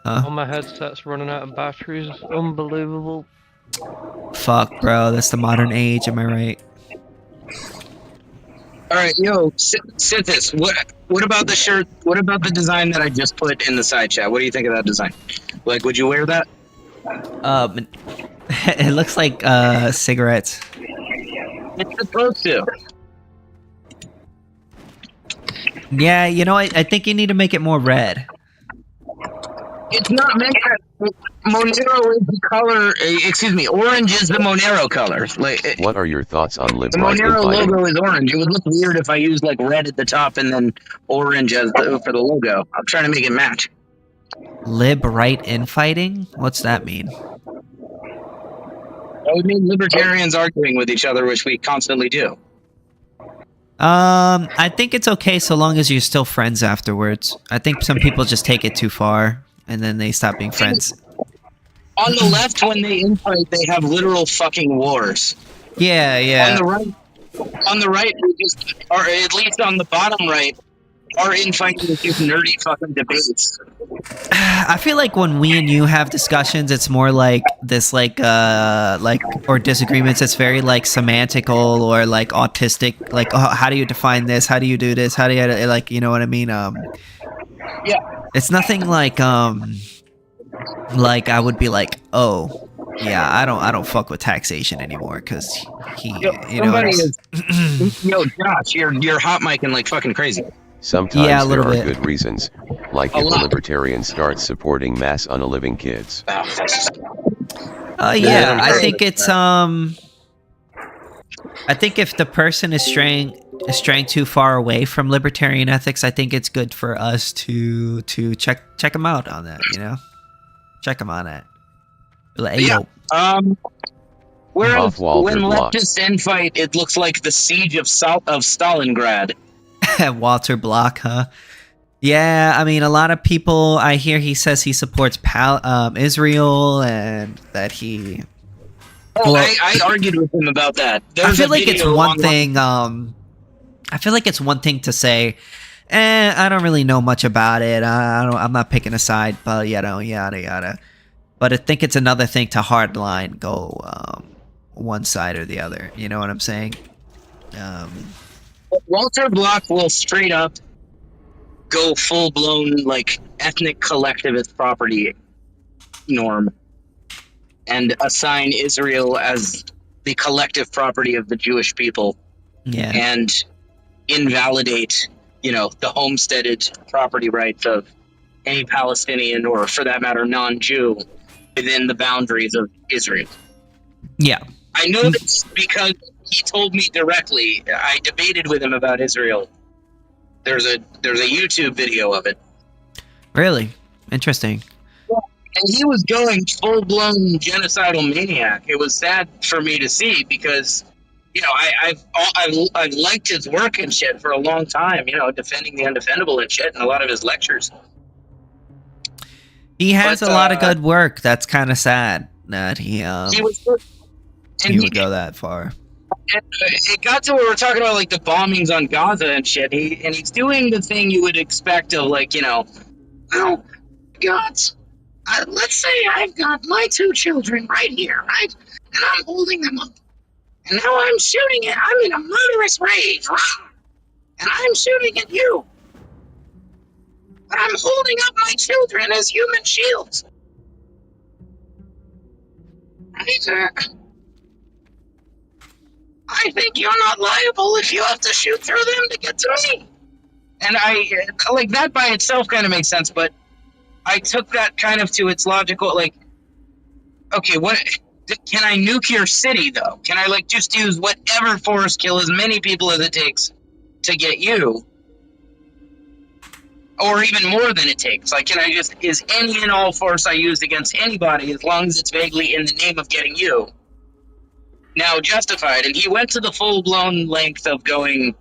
Huh? Oh, my headset's running out of batteries. Unbelievable. Fuck, bro. That's the modern age. Am I right? All right, yo, Sithis, what about the shirt? What about the design that I just put in the side chat? What do you think of that design? Like, would you wear that? It looks like cigarettes. It's supposed to. Yeah, you know, I think you need to make it more red. It's not meant to. Monero is the color. Excuse me, orange is the Monero color. Like, What are your thoughts on the lib-right Monero infighting? logo is orange. It would look weird if I used like red at the top and then orange as for the logo. I'm trying to make it match. Lib right infighting? What's that mean? That would mean libertarians arguing with each other, which we constantly do. I think it's okay so long as you're still friends afterwards. I think some people just take it too far and then they stop being friends. On the left, when they infight, they have literal fucking wars. Yeah, yeah. On the right, we just, or at least on the bottom right, our infighting is just nerdy fucking debates. I feel like when we and you have discussions, it's more like this, or disagreements. It's very like semantical or like autistic. Like, oh, how do you define this? How do you do this? How do you like? You know what I mean? Yeah. It's nothing like I would be like, oh, yeah, I don't fuck with taxation anymore because he, you know. Yo, Josh, you're hot micing like fucking crazy. Sometimes there are good reasons, like if a libertarian starts supporting mass unaliving kids. Yeah, I think it's I think if the person is straying too far away from libertarian ethics, I think it's good for us to check them out on that. You know, check them on that. Like, yeah. Whereas when blocked. leftists infight, it looks like the siege of Stalingrad. Walter Block, huh? Yeah, I mean, a lot of people. I hear he says he supports Israel and that he. Oh, well, I argued with him about that. I feel like it's one thing. I feel like it's one thing to say, I don't really know much about it. I'm not picking a side, but yada yada. But I think it's another thing to hardline go one side or the other. You know what I'm saying? Walter Block will straight up go full blown like ethnic collectivist property norm and assign Israel as the collective property of the Jewish people. Yeah. And invalidate, the homesteaded property rights of any Palestinian or, for that matter, non-Jew within the boundaries of Israel. Yeah. I know this because he told me directly. I debated with him about Israel. There's a YouTube video of it. Really? Interesting. And he was going full-blown genocidal maniac. It was sad for me to see because, I've liked his work and shit for a long time, defending the undefendable and shit in a lot of his lectures. He has a lot of good work. That's kind of sad that he would go that far. And it got to where we're talking about like the bombings on Gaza and shit. He's doing the thing you would expect of like, well, let's say I've got my 2 children right here, right? And I'm holding them up. And now I'm shooting it. I'm in a murderous rage. And I'm shooting at you. But I'm holding up my children as human shields. Right? I think you're not liable if you have to shoot through them to get to me. And like that by itself kind of makes sense, but I took that kind of to its logical, like, okay, what Can I nuke your city, though? Can I, like, just use whatever force, kill as many people as it takes to get you? Or even more than it takes? Like, can I just, is any and all force I use against anybody, as long as it's vaguely in the name of getting you, now justified? And he went to the full-blown length of going,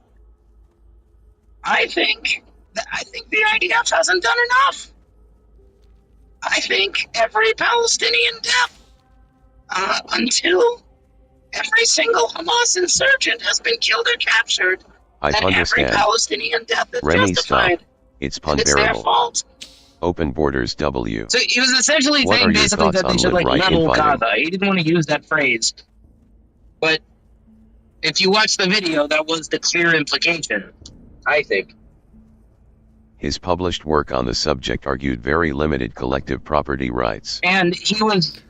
I think the IDF hasn't done enough. I think every Palestinian death, until every single Hamas insurgent has been killed or captured, I and understand. every Palestinian death is Remy, justified. stop. It's And it's their unbearable. fault. Open borders W. So he was essentially What saying are your basically thoughts that they on should like lib-right level infighting? Gaza. He didn't want to use that phrase. But if you watch the video, that was the clear implication, I think. His published work on the subject argued very limited collective property rights. And he was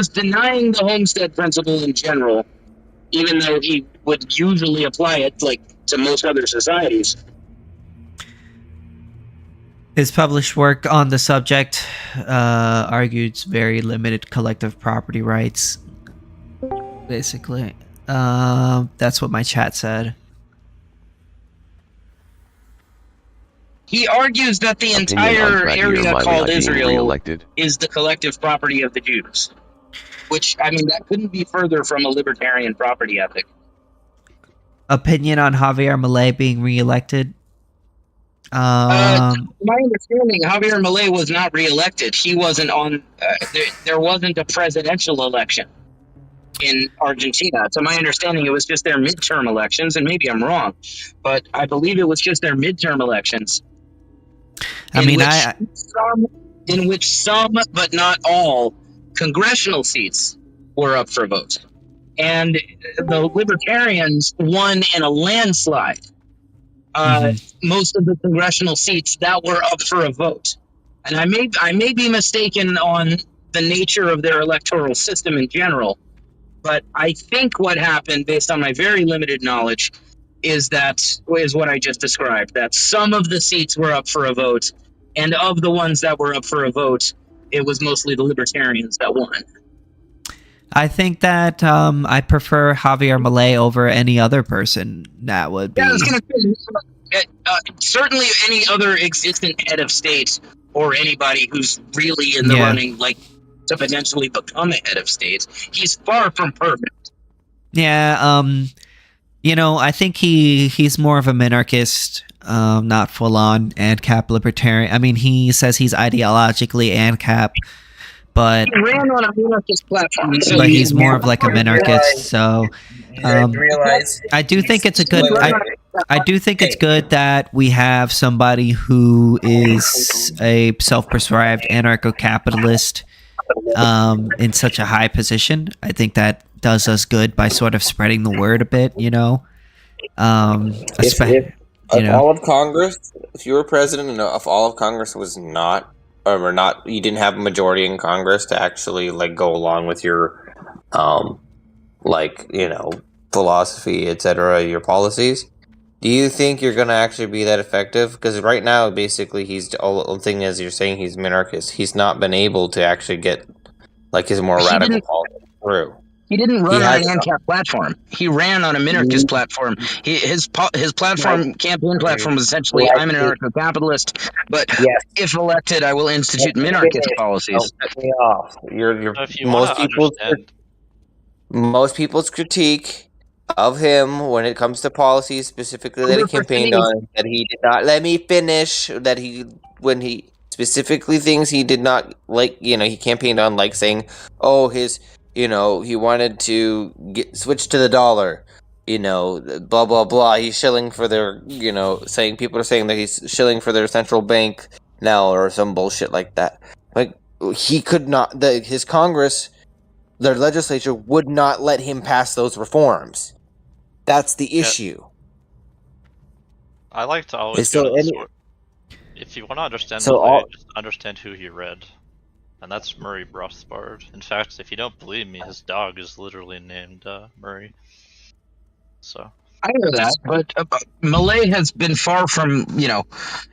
denying the homestead principle in general, even though he would usually apply it like to most other societies. His published work on the subject argued very limited collective property rights. Basically, that's what my chat said. He argues that the Opinion on entire Krakier area Milei called being Israel re-elected? is the collective property of the Jews. Which, I mean, that couldn't be further from a libertarian property ethic. Opinion on Javier Milei being re-elected? My understanding, Javier Milei was not re-elected. He wasn't on. There wasn't a presidential election in Argentina. To my understanding, it was just their midterm elections, and maybe I'm wrong, but I believe it was just their midterm elections. In which some, but not all, congressional seats were up for vote, and the Libertarians won in a landslide. Most of the congressional seats that were up for a vote. And I may be mistaken on the nature of their electoral system in general, but I think what happened, based on my very limited knowledge, is what I just described, that some of the seats were up for a vote, and of the ones that were up for a vote, it was mostly the Libertarians that won. I think that I prefer Javier Milei over any other person that would be. Yeah, I was going to say, certainly any other existent head of state or anybody who's really in the running, like, to potentially become a head of state, he's far from perfect. Yeah, you know, I think he's more of a minarchist, not full-on ANCAP libertarian. I mean, he says he's ideologically ANCAP, but he ran on a minarchist platform, so but he's more of like a minarchist. So I do think it's a good. I do think it's good that we have somebody who is a self-prescribed anarcho-capitalist in such a high position. I think that does us good by sort of spreading the word a bit, you know. If all of Congress, if you were president and if all of Congress was not, or not, you didn't have a majority in Congress to actually like go along with your, like, you know, philosophy, etc., your policies, do you think you're going to actually be that effective? Because right now, basically, the thing is, you're saying he's minarchist. He's not been able to actually get like his more radical politics through. He didn't run on an ANCAP platform. He ran on a minarchist platform. His platform, campaign platform, was essentially, I'm an anarcho-capitalist, but if elected, I will institute minarchist policies. Most people's critique of him when it comes to policies, specifically that he campaigned on, that he did not let me finish, when he specifically things he did not like, you know, he campaigned on, like saying, oh, you know, he wanted to switch to the dollar, you know, blah, blah, blah. He's shilling for their, you know, people are saying that he's shilling for their central bank now or some bullshit like that. Like, he could not, his Congress, their legislature would not let him pass those reforms. That's the issue. I like to always if you want to understand just understand who he read. And that's Murray Rothbard. In fact, if you don't believe me, his dog is literally named Murray. So I know that, but Malay has been far from,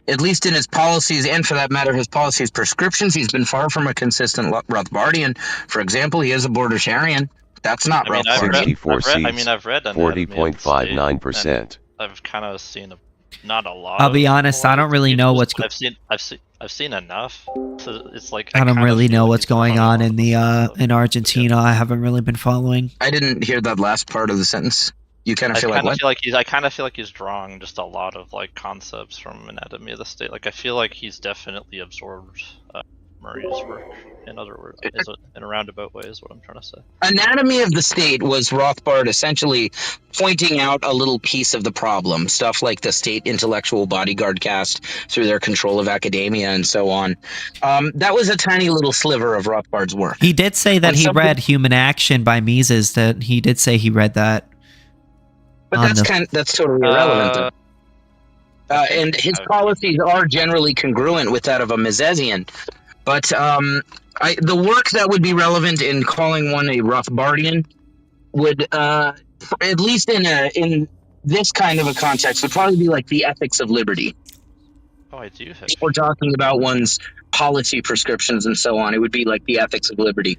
at least in his policies, and for that matter, his policies prescriptions, he's been far from a consistent Rothbardian. For example, he is a Bordersharian. That's not Rothbardian. 64 seats, I've read Anatomy of the State, 40.59%. and I've kind of seen not a lot. I'll be honest, I don't really know what's I've seen enough. So it's like I don't really know what's going on in the in Argentina. I haven't really been following. I didn't hear that last part of the sentence. You kind of feel like what? I kind of feel like he's drawing just a lot of like concepts from Anatomy of the State. Like I feel like he's definitely absorbed Murray's work. In other words, in a roundabout way, is what I'm trying to say. Anatomy of the State was Rothbard essentially pointing out a little piece of the problem, stuff like the state intellectual bodyguard caste through their control of academia and so on. That was a tiny little sliver of Rothbard's work. He did say that he read Human Action by Mises. That he did say he read that. But that's totally irrelevant. And his policies are generally congruent with that of a Misesian. But the work that would be relevant in calling one a Rothbardian would, at least in this kind of a context, would probably be like the ethics of liberty. Oh, I do have. If we're talking about one's policy prescriptions and so on, it would be like the ethics of liberty.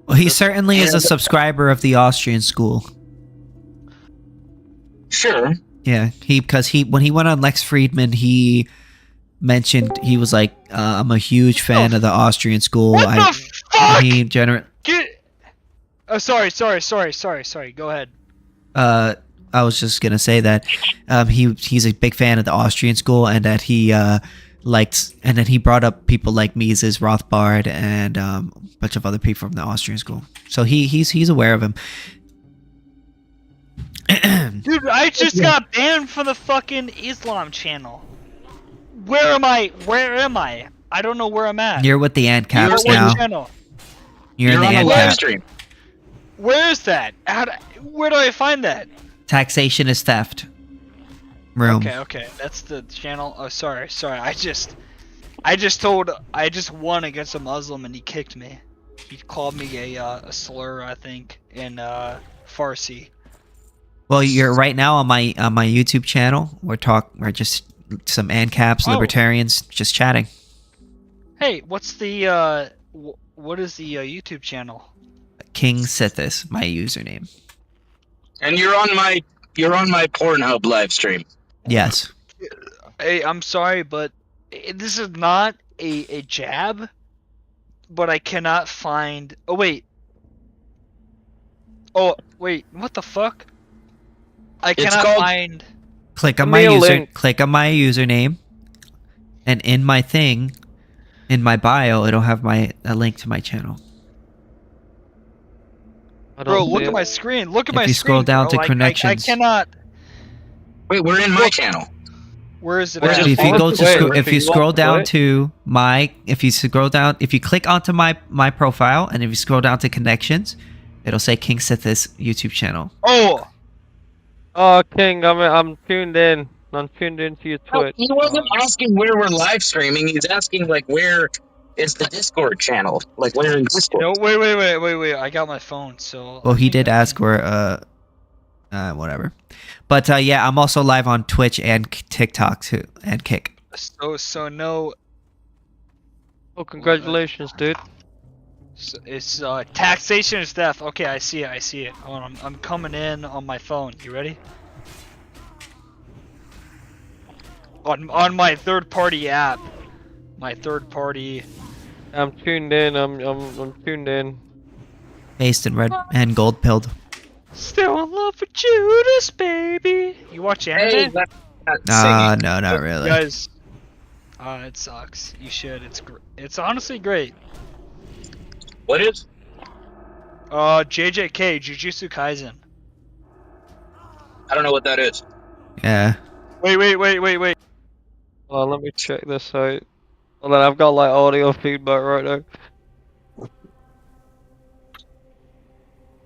Well, he certainly is a subscriber of the Austrian school. Sure. Yeah, because when he went on Lex Friedman, he mentioned he was like, "I'm a huge fan of the Austrian school." What the fuck? He sorry. Go ahead. I was just gonna say that he's a big fan of the Austrian school, and that he liked, and then he brought up people like Mises, Rothbard, and a bunch of other people from the Austrian school. So he's aware of him. Dude, I just got banned from the fucking Islam channel. Where am I? I don't know where I'm at. You're with the Ancaps now. Channel? You're in the on a live stream. Where is that? Where do I find that? Taxation is theft. Room. Okay. That's the channel. Oh, sorry. I just won against a Muslim and he kicked me. He called me a slur, I think, in Farsi. Well, you're right now on my YouTube channel. We're just some Ancaps libertarians just chatting. Hey, what's the what is the YouTube channel? KingSithis, my username. And you're on my Pornhub live stream. Yes. Hey, I'm sorry, but this is not a jab, but I cannot find. Oh wait, what the fuck? I cannot find. Click on my username, and in my thing, in my bio, it'll have a link to my channel. Bro, look at my screen. Look at my screen. If you scroll down to connections, I cannot. Wait, we're in my channel. Where is it? If you scroll down to my, if you click onto my profile, and if you scroll down to connections, it'll say KingSithis YouTube channel. Oh, King, I'm tuned in. I'm tuned into your Twitch. He wasn't asking where we're live streaming. He's asking like where is the Discord channel? Like where in Discord? No, wait. I got my phone, so. Well, he did ask where. Whatever. But yeah, I'm also live on Twitch and TikTok too, and Kick. So no. Oh, congratulations, dude. So it's taxation is theft. Okay, I see it. I'm coming in on my phone. You ready? On my third-party app. My third-party. I'm tuned in. I'm tuned in. Based in red and gold pilled. Still in love with Judas, baby. You watch anime? No, not really. Guys, it sucks. You should. It's honestly great. What is? JJK, Jujutsu Kaisen. I don't know what that is. Yeah. Wait. Let me check this out. Hold on, I've got like audio feedback right now.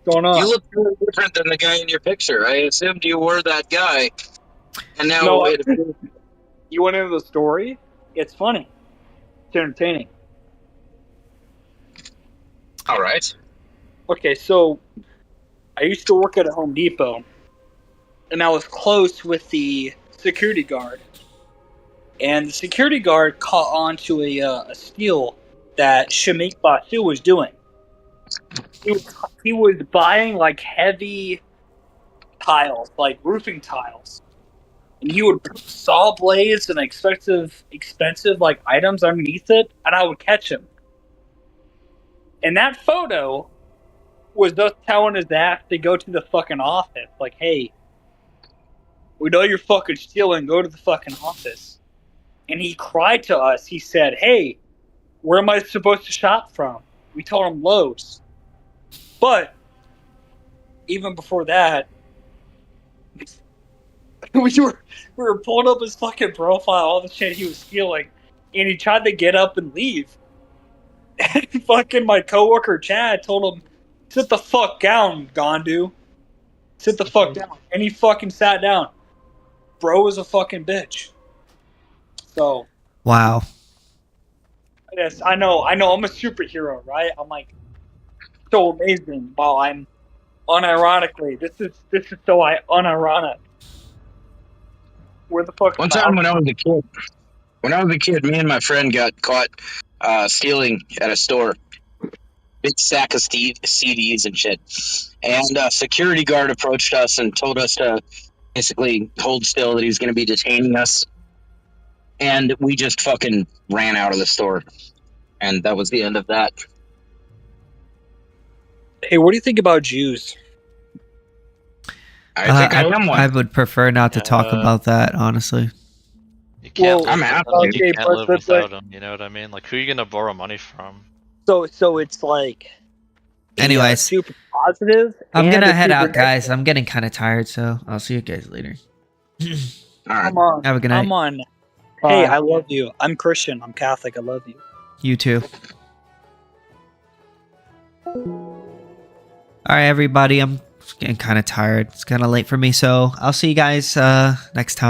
Going on? You look really different than the guy in your picture. I assumed you were that guy. And now you went into the story? It's funny. It's entertaining. All right. Okay, so I used to work at a Home Depot, and I was close with the security guard. And the security guard caught on to a steal that Shamik Basu was doing. He was buying like heavy tiles, like roofing tiles. And he would put saw blades and expensive like items underneath it, and I would catch him. And that photo was us telling his ass to go to the fucking office. Like, hey, we know you're fucking stealing, go to the fucking office. And he cried to us. He said, hey, where am I supposed to shop from? We told him Lowe's. But even before that, we were pulling up his fucking profile, all the shit he was stealing, and he tried to get up and leave. And fucking my coworker Chad told him, sit the fuck down, Gondu. Sit the fuck down. And he fucking sat down. Bro was a fucking bitch. So. Wow. Yes, I know. I'm a superhero, right? I'm like so amazing. While I'm unironically, this is so unironic. Where the fuck? One time when I was a kid, me and my friend got caught stealing at a store. Big sack of CDs and shit. And a security guard approached us and told us to basically hold still, that he was going to be detaining us. And we just fucking ran out of the store. And that was the end of that. Hey, what do you think about Jews? I think I am one. I would prefer not to talk about that, honestly. You can't Well, live, okay, you can't live without them. You know what I mean? Like, who are you gonna borrow money from? So it's like. Anyways, super positive. I'm gonna and head super out, guys. I'm getting kind of tired, so I'll see you guys later. Come on. Have a good night. Come on. Hey, I love you. I'm Christian. I'm Catholic. I love you. You too. All right, everybody. I'm getting kind of tired. It's kind of late for me, so I'll see you guys next time.